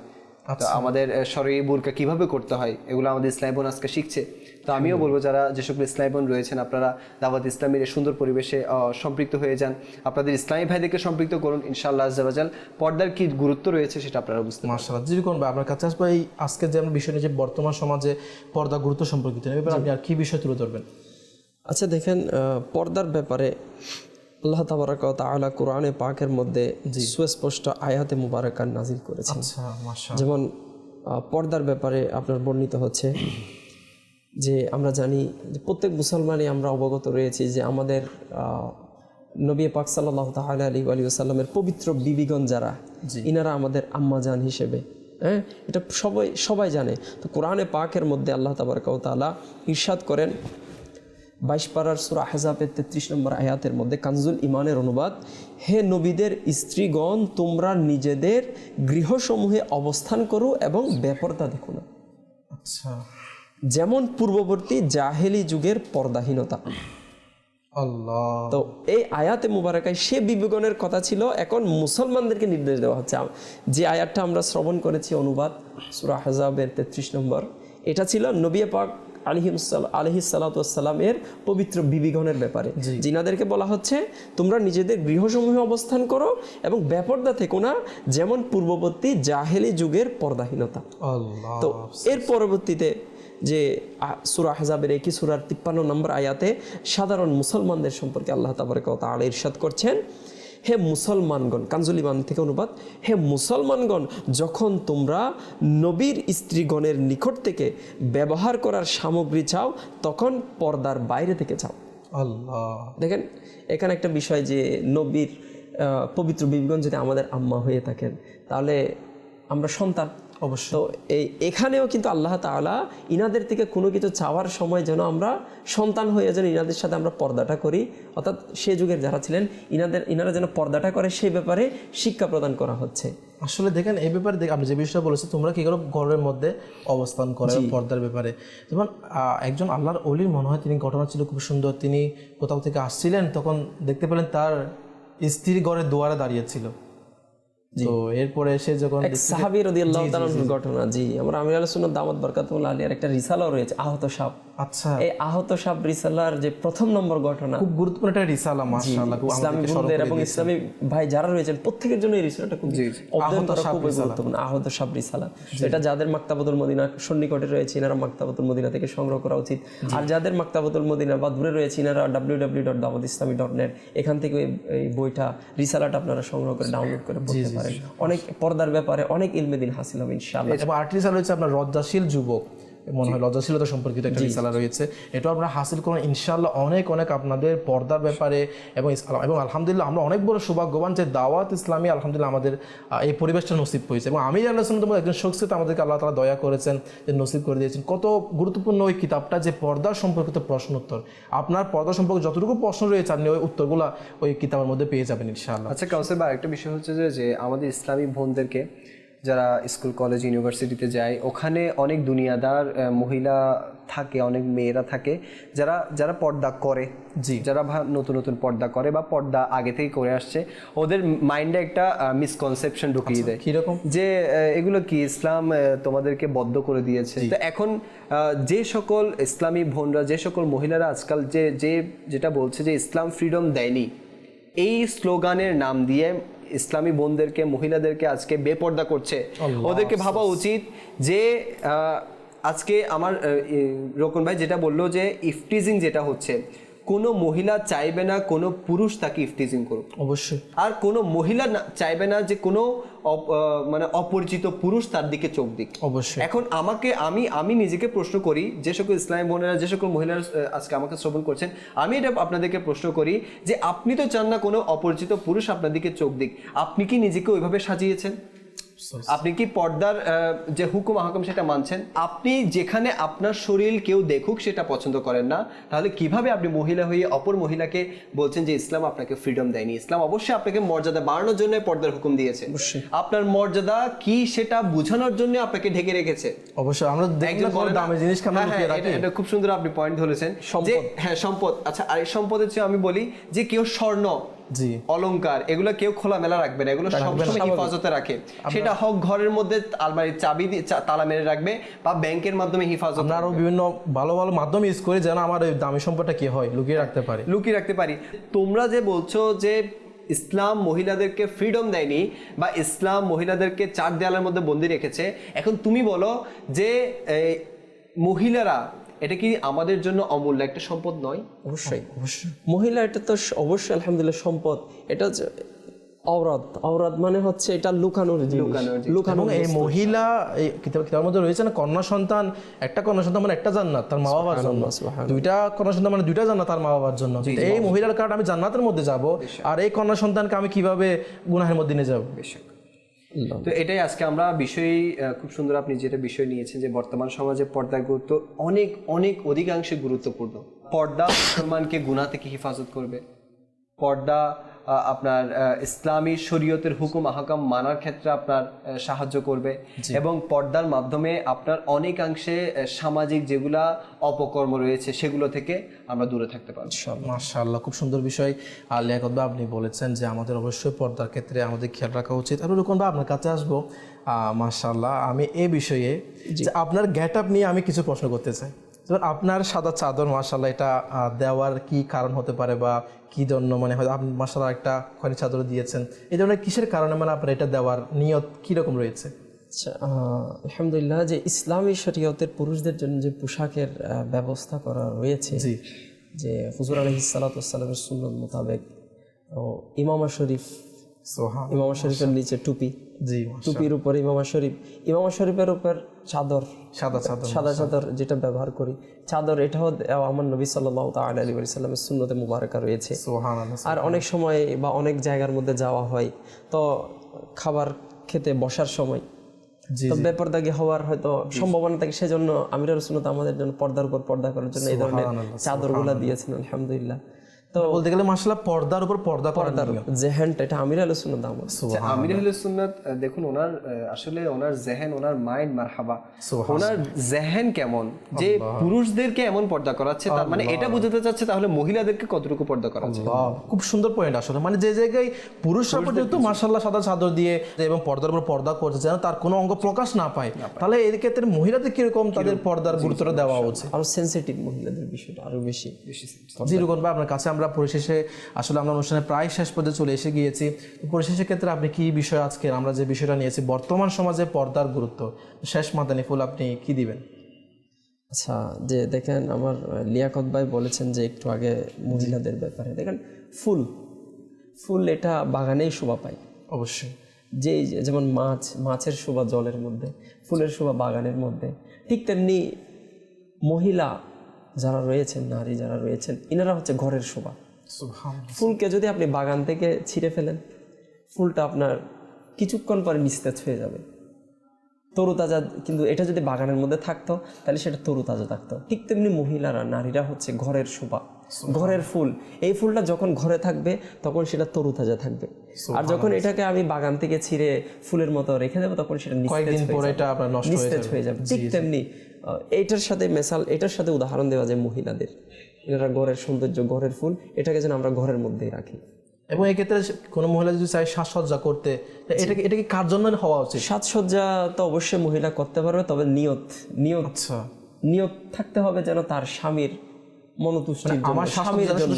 তো আমাদের শরীরে বুরকা কিভাবে করতে হয় এগুলো আমাদের ইসলামী বোন আজকে শিখছে। তো আমিও বলবো যারা যে সকল ইসলামী বোন রয়েছেন আপনারা দাওয়াত ইসলামীর এই সুন্দর পরিবেশে সম্পৃক্ত হয়ে যান, আপনাদের ইসলামী ভাইদেরকে সম্পৃক্ত করুন, ইনশাআল্লাহ আজ্জা ওয়া জাল পর্দার কি গুরুত্ব রয়েছে সেটা আপনারা বুঝতে পারবেন। মাশাআল্লাহ। জীবন ভাই আপনার কাছে আসবো, এই আজকে যে আমরা বিষয় নিয়ে যে বর্তমান সমাজে পর্দা গুরুত্ব সম্পর্কিত এই ব্যাপারে আপনি আর কি বিষয় তুলে ধরবেন? আচ্ছা দেখেন, পর্দার ব্যাপারে আল্লাহ তাবারাক ওয়া তাআলা কোরআনে পাকের মধ্যে সুস্পষ্ট আয়াতে মুবারাকা নাজিল করেছেন। আচ্ছা, মাশাআল্লাহ। যেমন পর্দার ব্যাপারে আপনার বর্ণিত হচ্ছে যে আমরা জানি যে প্রত্যেক মুসলমানই আমরা অবগত রয়েছি যে আমাদের নবী পাক সাল্লাল্লাহু তাআলা আলাইহি ওয়াসাল্লামের পবিত্র বিবিগণ যারা, ইনারা আমাদের আম্মাজান হিসেবে, হ্যাঁ, এটা সবাই জানে। তো কোরআনে পাকের মধ্যে আল্লাহ তাবারাক ওয়া তাআলা ইরশাদ করেন 22 পারার সূরা আহজাবের 33 নম্বর আয়াতের মধ্যে, কানজুল ইমানের অনুবাদ, হে নবীদের স্ত্রীগণ তোমরা নিজেদের গৃহসমূহে অবস্থান করো এবং বেপরদা দেখো না। আচ্ছা, যেমন পূর্ববর্তী জাহেলি যুগের পর্দাহীনতা। আল্লাহ। তো এই আয়াতে মুবারাকায় সে বিবেগনের কথা ছিল, এখন মুসলমানদেরকে নির্দেশ দেওয়া হচ্ছে। যে আয়াতটা আমরা শ্রবণ করেছি অনুবাদ সূরা আহজাবের 33 নম্বর, এটা ছিল নবী পাক আলাইহিস সালাতু ওয়াস সালামের পবিত্র বিবিগণের ব্যাপারে, যিনাদেরকে বলা হচ্ছে তোমরা নিজেদের গৃহসমূহে অবস্থান করো এবং বেপরদা থেকো না, যেমন পূর্ববর্তী জাহেলি যুগের পর্দাহীনতা। আল্লাহ। তো এর পরবর্তীতে যে সূরা আহজাবের একই সূরার 53 নম্বর আয়াতে সাধারণ মুসলমানদের সম্পর্কে আল্লাহ তাবারাক ওয়া তাআলা ইরশাদ করছেন, হে মুসলমানগণ, কানজুল ইমান থেকে অনুবাদ, হে মুসলমানগণ যখন তোমরা নবীর স্ত্রীগণের নিকট থেকে ব্যবহার করার সামগ্রী চাও তখন পর্দার বাইরে থেকে চাও। আল্লাহ। দেখেন এখানে একটা বিষয় যে নবীর পবিত্র বিবিগণ যদি আমাদের আম্মা হয়ে থাকেন তাহলে আমরা সন্তান অবশ্য। তো এখানেও কিন্তু আল্লাহ তাআলা ইনাদের থেকে কোনো কিছু চাওয়ার সময় যেন আমরা সন্তান হয়ে যেন ইনাদের সাথে আমরা পর্দাটা করি, অর্থাৎ সে যুগের যারা ছিলেন ইনারা যেন পর্দাটা করে সেই ব্যাপারে শিক্ষা প্রদান করা হচ্ছে। আসলে দেখেন এই ব্যাপারে আপনি যে বিষয়টা বলেছেন তোমরা কি করো ঘরের মধ্যে অবস্থান করে পর্দার ব্যাপারে, যেমন একজন আল্লাহর ওলির মনে হয় তিনি ঘটনা ছিল খুব সুন্দর, তিনি কোথাও থেকে আসছিলেন তখন দেখতে পেলেন তার স্ত্রী ঘরের দুয়ারে দাঁড়িয়েছিল। তো এরপরে সে যখন সাহাবী রাদিয়াল্লাহু তাআলার ঘটনা, জি আমরা আমির আহলে সুন্নাত দামাত বারাকাতুল্লাহ আলাইহির একটা রিসালাও রয়েছে আহত সাপ। আচ্ছা, এই আহত সাপ রিসালার যে প্রথম নম্বর ঘটনা, খুব গুরুত্বপূর্ণ একটা রিসালা, মাশাআল্লাহ। ইসলামী বন্ধুদের এবং ইসলামী ভাই যারা রয়েছেন প্রত্যেকের জন্য এই রিসালাটা খুব গুরুত্বপূর্ণ। আহত সাপ রিসালা, এটা যাদের মাকতাবাতুল মদিনা সন্নিকটে রয়েছে এনারা মাকতাবাতুল মদিনা থেকে সংগ্রহ করা উচিত, আর যাদের মাকতাবাতুল মদিনা বা দূরে রয়েছে এনারা www.dawatislami.net এখান থেকে এই বইটা রিসালাটা আপনারা সংগ্রহ করে ডাউনলোড করে পড়তে পারেন। অনেক পর্দার ব্যাপারে অনেক ইলমে দিন হাসিল হবে ইনশাআল্লাহ। এবং আরেকটি রিসালা রয়েছে আপনার লজ্জাশীল যুবক, মনে হয় লজ্জাশীলতা সম্পর্কিত একটা রিসালা রয়েছে, এটা আমরা হাসিল করুন ইনশাআল্লাহ। অনেক আপনাদের পর্দার ব্যাপারে এবং আলহামদুলিল্লাহ আমরা অনেক বড় সৌভাগ্যবান যে দাওয়াত ইসলামী আলহামদুলিল্লাহ আমাদের এই পরিবেশটা নসিব হয়েছে, এবং আমি জানলাম তোমার একজন শখসিয়ত আমাদেরকে আল্লাহ তাআলা দয়া করেছেন যে নসিব করে দিয়েছেন। কত গুরুত্বপূর্ণ ওই কিতাবটা, যে পর্দা সম্পর্কিত প্রশ্ন উত্তর, আপনার পর্দা সম্পর্কে যতটুকু প্রশ্ন রয়েছে আপনি ওই উত্তরগুলো ওই কিতাবের মধ্যে পেয়ে যাবেন ইনশাআল্লাহ। আচ্ছা কাউসার ভাই, একটা বিষয় হচ্ছে যে আমাদের ইসলামী বোনদেরকে যারা স্কুল কলেজ ইউনিভার্সিটিতে যায় ওখানে অনেক দুনিয়াদার মহিলা থাকে, অনেক মেয়েরা থাকে যারা পর্দা করে, যারা নতুন নতুন পর্দা করে বা পর্দা আগে থেকে করে আসছে, ওদের মাইন্ডে একটা মিসকনসেপশন ঢুকিয়ে দেয় কিরকম যে এগুলো কি ইসলাম তোমাদেরকে বদ্ধ করে দিয়েছে। তো এখন যে সকল ইসলামী বোনরা, যে সকল মহিলারা আজকাল যেটা বলছে যে ইসলাম ফ্রিডম দেয়নি, এই স্লোগানের নাম দিয়ে ইসলামী বোনদেরকে, মহিলাদেরকে আজকে বেপর্দা করছে। ওদেরকে ভাবা উচিত যে আজকে আমার রোকন ভাই যেটা বললো যে ইফটিজিং যেটা হচ্ছে, কোনো মহিলা চাইবে না কোনো পুরুষ তাকে ইফটিজিং করুক, অবশ্যই, আর কোনো মহিলা চাইবে না যে কোনো মানে অপরিচিত পুরুষ তার দিকে চোখ দিক, অবশ্যই। এখন আমি নিজেকে প্রশ্ন করি, যে সকল ইসলামী বোনেরা, যে সকল মহিলারা আজকে আমাকে শ্রবণ করছেন, আমি এটা আপনাদেরকে প্রশ্ন করি যে আপনি তো চান না কোনো অপরিচিত পুরুষ আপনার দিকে চোখ দিক, আপনি কি নিজেকে ওইভাবে সাজিয়েছেন? আপনি কি পর্দার যে হুকুম আহকাম সেটা মানছেন? আপনি যেখানে আপনার শরীর কেউ দেখুক সেটা পছন্দ করেন না, তাহলে কিভাবে আপনি মহিলা হয়ে অপর মহিলাকে বলছেন যে ইসলাম আপনাকে ফ্রিডম দেয়নি? ইসলাম অবশ্যই আপনাকে মর্যাদা বাড়ানোর জন্য পর্দার হুকুম দিয়েছে, আপনার মর্যাদা কি সেটা বোঝানোর জন্য আপনাকে ঢেকে রেখেছে। অবশ্যই আমরা দামি জিনিস এটা খুব সুন্দর আপনি পয়েন্ট ধরেছেন যে হ্যাঁ সম্পদ। আচ্ছা, আর সম্পদের চেয়ে আমি বলি যে কেউ স্বর্ণ জি। অলংকার এগুলো কেউ খোলামেলা রাখবে না, এগুলো সবসময় হিফাজতে রাখে। সেটা হোক ঘরের মধ্যে আলমারির চাবি দিয়ে তালা মেরে রাখবে বা ব্যাংকের মাধ্যমে হিফাজত। আমরা আরো বিভিন্ন ভালো ভালো মাধ্যম ইউজ করি যেন আমার ওই দামি সম্পদটা কি হয় লুকিয়ে রাখতে পারি। তোমরা যে বলছো যে ইসলাম মহিলাদেরকে ফ্রিডম দেয়নি বা ইসলাম মহিলাদেরকে চার দেয়ালের মধ্যে বন্দি রেখেছে, এখন তুমি বলো যে মহিলারা এটা কি আমাদের জন্য অমূল্য একটা সম্পদ নয়? অবশ্যই মহিলা এটা তো অবশ্যই আলহামদুলিল্লাহ সম্পদ। এটা আওরাত মানে হচ্ছে এটা লুকানোর এবং এই মহিলা এই কিতাবের মধ্যে রয়েছে না, কন্যা সন্তান, একটা কন্যা সন্তান মানে একটা জান্নাত তার মা বাবার জন্য, দুইটা কন্যা সন্তান মানে দুইটা জান্নাত তার মা বাবার জন্য। এই মহিলার কারণে আমি জান্নাতের মধ্যে যাব, আর এই কন্যা সন্তানকে আমি কিভাবে গুনাহের মধ্যে নিয়ে যাব? তো এটাই আজকে আমরা বিষয়, খুব সুন্দর আপনি যেটা বিষয় নিয়েছেন যে বর্তমান সমাজে পর্দার গুরুত্ব অনেক অনেক অধিকাংশে গুরুত্বপূর্ণ। পর্দা মুসলমানকে গুনাহ থেকে হেফাজত করবে, পর্দা আপনার ইসলামী শরীয়তের হুকুম আহকাম মানার ক্ষেত্রে আপনার সাহায্য করবে, এবং পর্দার মাধ্যমে আপনার অনেকাংশে সামাজিক যেগুলা অপকর্ম রয়েছে সেগুলো থেকে আমরা দূরে থাকতে পারবো। মাশাআল্লাহ, খুব সুন্দর বিষয়। আর লিয়াকত ভাই আপনি বলেছেন যে আমাদের অবশ্যই পর্দার ক্ষেত্রে আমাদের খেয়াল রাখা উচিত। আর রুকন ভাই আপনার কাছে আসবো। মাশাআল্লাহ, আমি এই বিষয়ে যে আপনার গেট আপ নিয়ে আমি কিছু প্রশ্ন করতে চাই। যেমন আপনার সাদা চাদর, মাশাআল্লাহ, এটা দেওয়ার কি কারণ হতে পারে বা কি জন্য, মানে হয়তো আপনি মাশাআল্লাহ একটা খয়েরি চাদর দিয়েছেন, এই ধরনের কিসের কারণে মানে আপনার এটা দেওয়ার নিয়ত কিরকম রয়েছে? আচ্ছা, আলহামদুলিল্লাহ যে ইসলামী শরীয়তের পুরুষদের জন্য যে পোশাকের ব্যবস্থা করা রয়েছে, যে হুজুর আলাইহিস সালাতু ওয়াস সালামের সুন্নাত মোতাবেক ইমামা শরীফের নিচে টুপি, টুপির উপর ইমামা শরীফের উপর চাদর, সাদা চাদর যেটা ব্যবহার করি, চাদর এটাও আমার নবী সাল্লাল্লাহু তাআলা আলাইহি ওয়াসাল্লামের সুন্নতে মুবারাকা রয়েছে। আর অনেক সময় বা অনেক জায়গার মধ্যে যাওয়া হয়, তো খাবার খেতে বসার সময় বেপরদাগী হওয়ার হয়তো সম্ভাবনা থাকে, সেজন্য আমির রাসূলুল্লাহ আমাদের জন্য পর্দার উপর পর্দা করার জন্য এই ধরনের চাদরগুলো দিয়েছেন। আলহামদুলিল্লাহ, তো বলতে গেলে মাশাআল্লাহ পর্দার উপর পর্দার জেহেনটা এটা আমির আহলে সুন্নাত আমল। আমির আহলে সুন্নাত দেখুন ওনার আসলে ওনার জেহেন, ওনার মাইন্ড, মারহাবা, ওনার জেহেন কেমন যে পুরুষদেরকে এমন পর্দা করাচ্ছে, তার মানে এটা বুঝাতে চাচ্ছে তাহলে মহিলাদেরকে কতটুকু পর্দা করাচ্ছে। খুব সুন্দর পয়েন্ট আসলে, মানে যে জায়গায় পুরুষরা পর্যন্ত মাশাআল্লাহ সাদা চাদর দিয়ে এবং পর্দার উপর পর্দা করছে যেন তার কোনো অঙ্গ প্রকাশ না পায়, তাহলে এই ক্ষেত্রে মহিলাদের কিরকম তাদের পর্দার গুরুত্বটা দেওয়া উচিত? আরো সেনসিটিভ মহিলাদের বিষয়টা আরো বেশি। জিরুকন ভাই আপনার কাছে আমরা পরিশেষে আসলে আমরা অনুষ্ঠানে প্রায় শেষ পর্যায়ে চলে এসে গিয়েছি। পরিশেষের ক্ষেত্রে আপনি কি বিষয় আজকে আমরা যে বিষয়টা নিয়েছি বর্তমান সমাজে পর্দার গুরুত্ব, শেষ মাদানী ফুল আপনি কি দিবেন? আচ্ছা, যে দেখেন আমার লিয়াকত ভাই বলেছেন যে একটু আগে মহিলাদের ব্যাপারে, দেখেন ফুল এটা বাগানেই শোভা পায় অবশ্যই, যেমন মাছের শোভা জলের মধ্যে, ফুলের শোভা বাগানের মধ্যে, ঠিক তেমনি মহিলা যারা রয়েছেন, নারী যারা রয়েছেন, ইনারা হচ্ছে ঘরের শোভা। ফুলকে যদি আপনি বাগান থেকে ছিঁড়ে ফেলেন, ফুলটা আপনার কিছুক্ষণ পরে নিস্তেজ হয়ে যাবে, তরুতাজা, কিন্তু এটা যদি বাগানের মধ্যে থাকতো তাহলে সেটা তরুতাজা থাকতো। ঠিক তেমনি মহিলারা, নারীরা হচ্ছে ঘরের শোভা, ঘরের ফুল। এই ফুলটা যখন ঘরে থাকবে তখন সেটা তরুতাজা থাকবে, আর যখন এটাকে আমি বাগান থেকে ছিঁড়ে ফুলের মতো রেখে দেবো তখন সেটা নিস্তেজ হয়ে যাবে। ঠিক তেমনি এটার সাথে উদাহরণ দেওয়া যায় মহিলাদের, এরা ঘরের সৌন্দর্য, ঘরের ফুল, এটাকে যেন আমরা ঘরের মধ্যেই রাখি। এবং এই ক্ষেত্রে কোনো মহিলা যদি চায় সাজসজ্জা করতে, এটা কি কার জন্য হওয়া উচিত? সাজসজ্জা তো অবশ্যই মহিলা করতে পারবে, তবে নিয়ত থাকতে হবে যেন তার স্বামীর মনোতুষ্টির জন্য,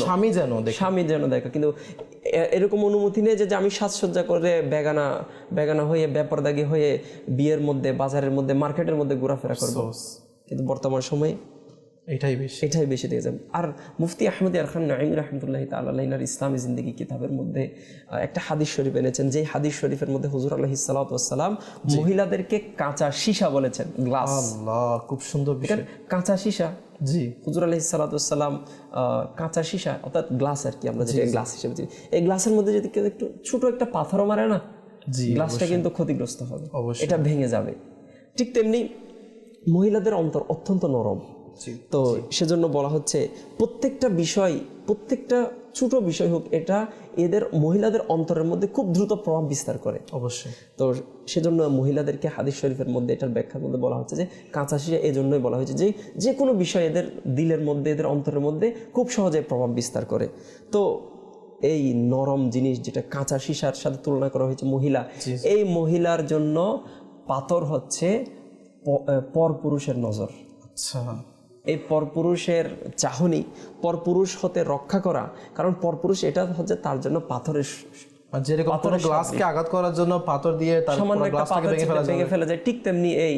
স্বামী যেন দেখে। কিন্তু এরকম অনুমতি নেই যে আমি সাজসজ্জা করে বেগানা হয়ে বেপরদাগী হয়ে বিয়ের মধ্যে, বাজারের মধ্যে, মার্কেটের মধ্যে ঘোরাফেরা করবো, কিন্তু বর্তমান সময়ে এটাই বেশি দেখে যাবে। আর মুফতি আহমদ ইয়ারখান নাঈমি রাহমাতুল্লাহি তাআলা আলাইহির ইসলামী জিন্দেগি কিতাবের মধ্যে একটা হাদিস শরীফ এনেছেন, যে হাদিস শরীফের মধ্যে হুজুর আলাইহিস সালাতু ওয়াস সালাম মহিলাদেরকে কাঁচা সীসা বলেছেন, গ্লাস। আল্লাহ, খুব সুন্দর বিষয়, কাঁচা সীসা। জি, হুজুর আলাইহিস সালাতু ওয়াস সালাম কাঁচা সীসা অর্থাৎ গ্লাস আর কি, আমরা যেটা গ্লাস হিসেবে চিনি, এই গ্লাসের মধ্যে যদি কেউ একটু ছোট একটা পাথরও মারে না, গ্লাসটা কিন্তু ক্ষতিগ্রস্ত হবে, এটা ভেঙে যাবে। ঠিক তেমনি মহিলাদের অন্তর অত্যন্ত নরম, তো সেজন্য বলা হচ্ছে প্রত্যেকটা ছোট বিষয় হোক, এটা এদের মহিলাদের অন্তরের মধ্যে খুব দ্রুত প্রভাব বিস্তার করে অবশ্যই। তো সেজন্য মহিলাদেরকে হাদিস শরীফের মধ্যে এটার ব্যাখ্যার মধ্যে বলা হচ্ছে যে কাঁচা সীসা, এজন্যই বলা হয়েছে যে কোনো বিষয় এদের দিলের মধ্যে, এদের অন্তরের মধ্যে খুব সহজে প্রভাব বিস্তার করে। তো এই নরম জিনিস যেটা কাঁচা সীসার সাথে তুলনা করা হয়েছে মহিলা, এই মহিলার জন্য পাথর হচ্ছে পরপুরুষের নজর। আচ্ছা, এই পরপুরুষের চাহনি, পরপুরুষ হতে রক্ষা করা, কারণ পরপুরুষ এটা হচ্ছে তার জন্য পাথরের, যেরকম কোনো গ্লাসকে আঘাত করার জন্য পাথর দিয়ে তার সামান্য একটা গ্লাসটাকে পাথর ভেঙে ফেলা যায়, ঠিক তেমনি এই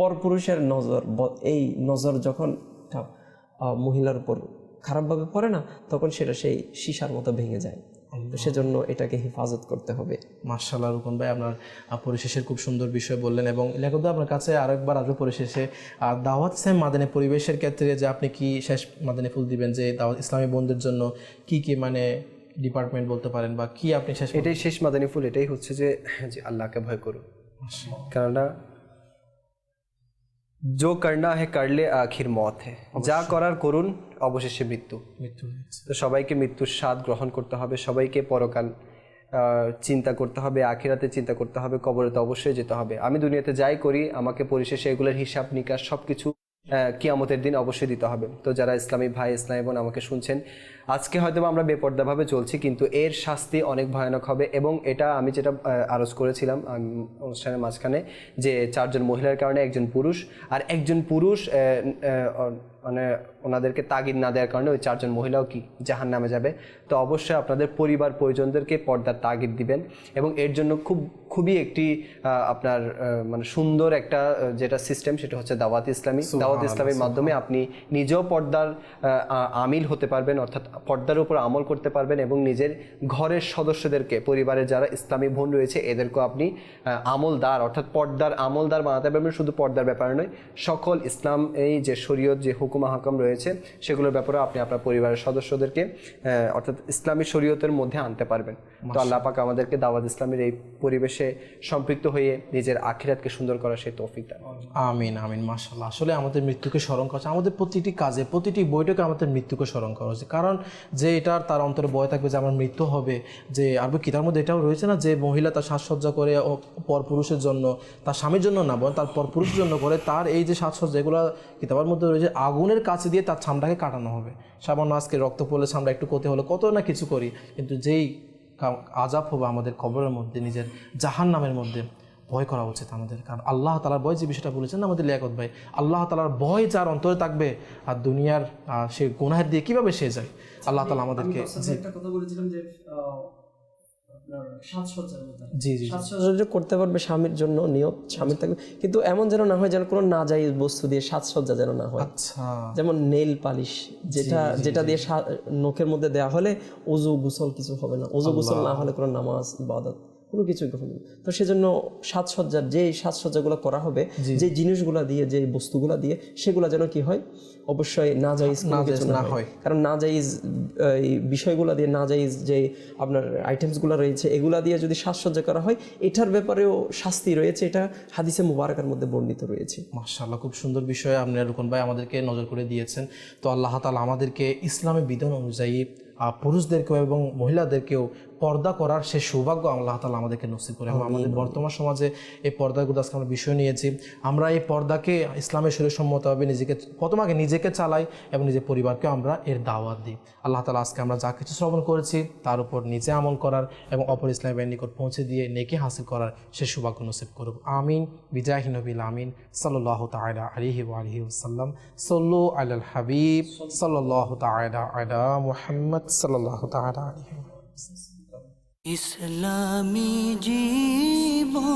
পরপুরুষের নজর, এই নজর যখন মহিলার উপর খারাপভাবে পড়ে না, তখন সেটা সেই সীসার মতো ভেঙে যায়। তো সেজন্য এটাকে হেফাজত করতে হবে। মাশাআল্লাহ রুকন ভাই, আপনার পরিশেষের খুব সুন্দর বিষয় বললেন, এবং লেখক আপনার কাছে আরেকবার আসবে পরিশেষে দাওয়াত ইসলামী মাদানী পরিবেশের ক্ষেত্রে যে আপনি কি শেষ মাদানী ফুল দিবেন, যে দাওয়াত ইসলামী বন্ধুদের জন্য কি কি মানে ডিপার্টমেন্ট বলতে পারেন বা কি আপনি শেষ? এটাই শেষ মাদানী ফুল, এটাই হচ্ছে যে আল্লাহকে ভয় করুন, কেননা जो करना है कर ले आखिर मौत है, যা করার করুন অবশেষে মৃত্যু। তো সবাইকে মৃত্যুর স্বাদ গ্রহণ করতে হবে, সবাইকে পরকাল চিন্তা করতে হবে, আখিরাতে চিন্তা করতে হবে, কবরে তো অবশ্যই যেতে হবে। আমি দুনিয়াতে যাই করি আমাকে পরিশেষে এগুলোর হিসাব নিকাশ সব কিছু কিয়ামতের দিন অবশ্যই দিতে হবে। তো যারা ইসলামী ভাই ইসলামী বোন আমাকে শুনছেন, আজকে হয়তো আমরা বেপর্দাভাবে চলছি, কিন্তু এর শাস্তি অনেক ভয়ানক হবে। এবং এটা আমি যেটা আরজ করেছিলাম অনুষ্ঠানের মাঝখানে, যে 4 জন মহিলার কারণে একজন পুরুষ, আর একজন পুরুষ মানে ওনাদেরকে তাগিদ না দেওয়ার কারণে ওই 4 জন মহিলাও কি জাহান্নামে যাবে। তো অবশ্যই আপনাদের পরিবার পরিজনদেরকে পর্দার তাগিদ দিবেন, এবং এর জন্য খুবই একটি আপনার মানে সুন্দর একটা যেটা সিস্টেম, সেটা হচ্ছে দাওয়াত ইসলামী। দাওয়াত ইসলামীর মাধ্যমে আপনি নিজেও পর্দার আমিল হতে পারবেন, অর্থাৎ পর্দার উপর আমল করতে পারবেন, এবং নিজের ঘরের সদস্যদেরকে, পরিবারের যারা ইসলামী বোন রয়েছে এদেরকেও আপনি আমলদার, অর্থাৎ পর্দার আমলদার বানাতে পারবেন। শুধু পর্দার ব্যাপারে নয়, সকল ইসলাম এই যে শরীয়ত যে হুকুম হাকাম রয়েছে সেগুলোর ব্যাপারে আপনি আপনার পরিবারের সদস্যদেরকে অর্থাৎ ইসলামী শরীয়তের মধ্যে আনতে পারবেন। তো আল্লাহ পাক আমাদেরকে দাওয়াত ইসলামের এই পরিবেশে সম্পৃক্ত হয়ে নিজের আখিরাতকে সুন্দর করার সেই তৌফিক দান। আমিন আমিন। মাশাআল্লাহ, আসলে আমাদের মৃত্যুকে স্মরণ করা, আমাদের প্রতিটি কাজে প্রতিটি বৈঠকে আমাদের মৃত্যুকে স্মরণ করা হচ্ছে, কারণ যে এটার তার অন্তরে ভয় থাকবে যে আমার মৃত্যু হবে। যে আরবি কিতাবের মধ্যে এটাও রয়েছে না, যে মহিলা তার সাজসজ্জা করে পরপুরুষের জন্য, তার স্বামীর জন্য না, বরং তার পরপুরুষের জন্য করে, তার এই যে সাজসজ্জা এগুলো কিতাবের মধ্যে রয়েছে, আগুনের কাছে দিয়ে তার চামড়াকে কাটানো হবে। সামান্য আজকে রক্ত পড়লে চামড়া একটু করতে হলে কত না কিছু করি, কিন্তু যেই আযাব হবে আমাদের কবরের মধ্যে, নিজের জাহান্নামের মধ্যে, ভয় করা উচিত আমাদের। কারণ আল্লাহ তাআলার ভয় যে বিষয়টা বলেছেন আমাদের লিয়াকত ভাই, আল্লাহ তাআলার ভয় যার অন্তরে থাকবে, আর দুনিয়ার সে গুনাহের দিয়ে কিভাবে সে যায়, আল্লাহ তাআলা আমাদেরকে একটা কথা বলেছিলাম যে জি জি সাজসজ্জা করতে পারবে স্বামীর জন্য, নিয়ত স্বামীর থাকবে, কিন্তু এমন যেন না হয় যেন কোনো নাজায়েজ বস্তু দিয়ে সাজসজ্জা যেন না হয়। আচ্ছা, যেমন নেইল পালিশ, যেটা দিয়ে নখের মধ্যে দেওয়া হলে ওযু গোসল কিছু হবে না, ওযু গোসল না হলে কোনো নামাজ ইবাদত কোনো কিছুই গ্রহণ হবে। তো সেজন্য সাজসজ্জার যে সাজসজ্জাগুলো করা হবে, যে জিনিসগুলো দিয়ে, যে বস্তুগুলো দিয়ে, সেগুলো যেন কি হয়, অবশ্যই নাজায়েজ কোনো কিছু না হয়। কারণ নাজায়েজ বিষয়গুলো দিয়ে, নাজায়েজ যে আপনার আইটেমসগুলো রয়েছে এগুলা দিয়ে যদি সাজসজ্জা করা হয়, এটার ব্যাপারেও শাস্তি রয়েছে, এটা হাদিসে মুবারাকার মধ্যে বর্ণিত রয়েছে। মাশাআল্লাহ, খুব সুন্দর বিষয় আপনি রুকন ভাই আমাদেরকে নজর করে দিয়েছেন। তো আল্লাহ তাআলা আমাদেরকে ইসলামী বিধান অনুযায়ী পুরুষদেরকেও এবং মহিলাদেরকেও পর্দা করার সে সৌভাগ্য আল্লাহ তাআলা আমাদেরকে নসিব করে। এবং আমাদের বর্তমান সমাজে এই পর্দাগুলো আজকে আমরা বিষয় নিয়েছি, আমরা এই পর্দাকে ইসলামের শরীয়সম্মতভাবে প্রথমে নিজেকে চালাই এবং নিজের পরিবারকেও আমরা এর দাওয়াত দিই। আল্লাহ তাআলা আজকে আমরা যা কিছু শ্রবণ করেছি তার উপর নিজে আমল করার এবং অপর ইসলামের বাহিনীর নিকট পৌঁছে দিয়ে নেকি হাসিল করার সে সৌভাগ্য নসিব করুক। আমিন বিজাহি নবিল আমিন সাল্লাল্লাহু তাআলা আলাইহি ওয়া আলিহি ওয়াসাল্লাম। সাল্লু আলাল হাবিব সাল্লাল্লাহু তাআলা আলা মুহাম্মদ সাল্লাল্লাহু তাআলা আলাইহি ওয়া সাল্লাম। ইসলামী জীবন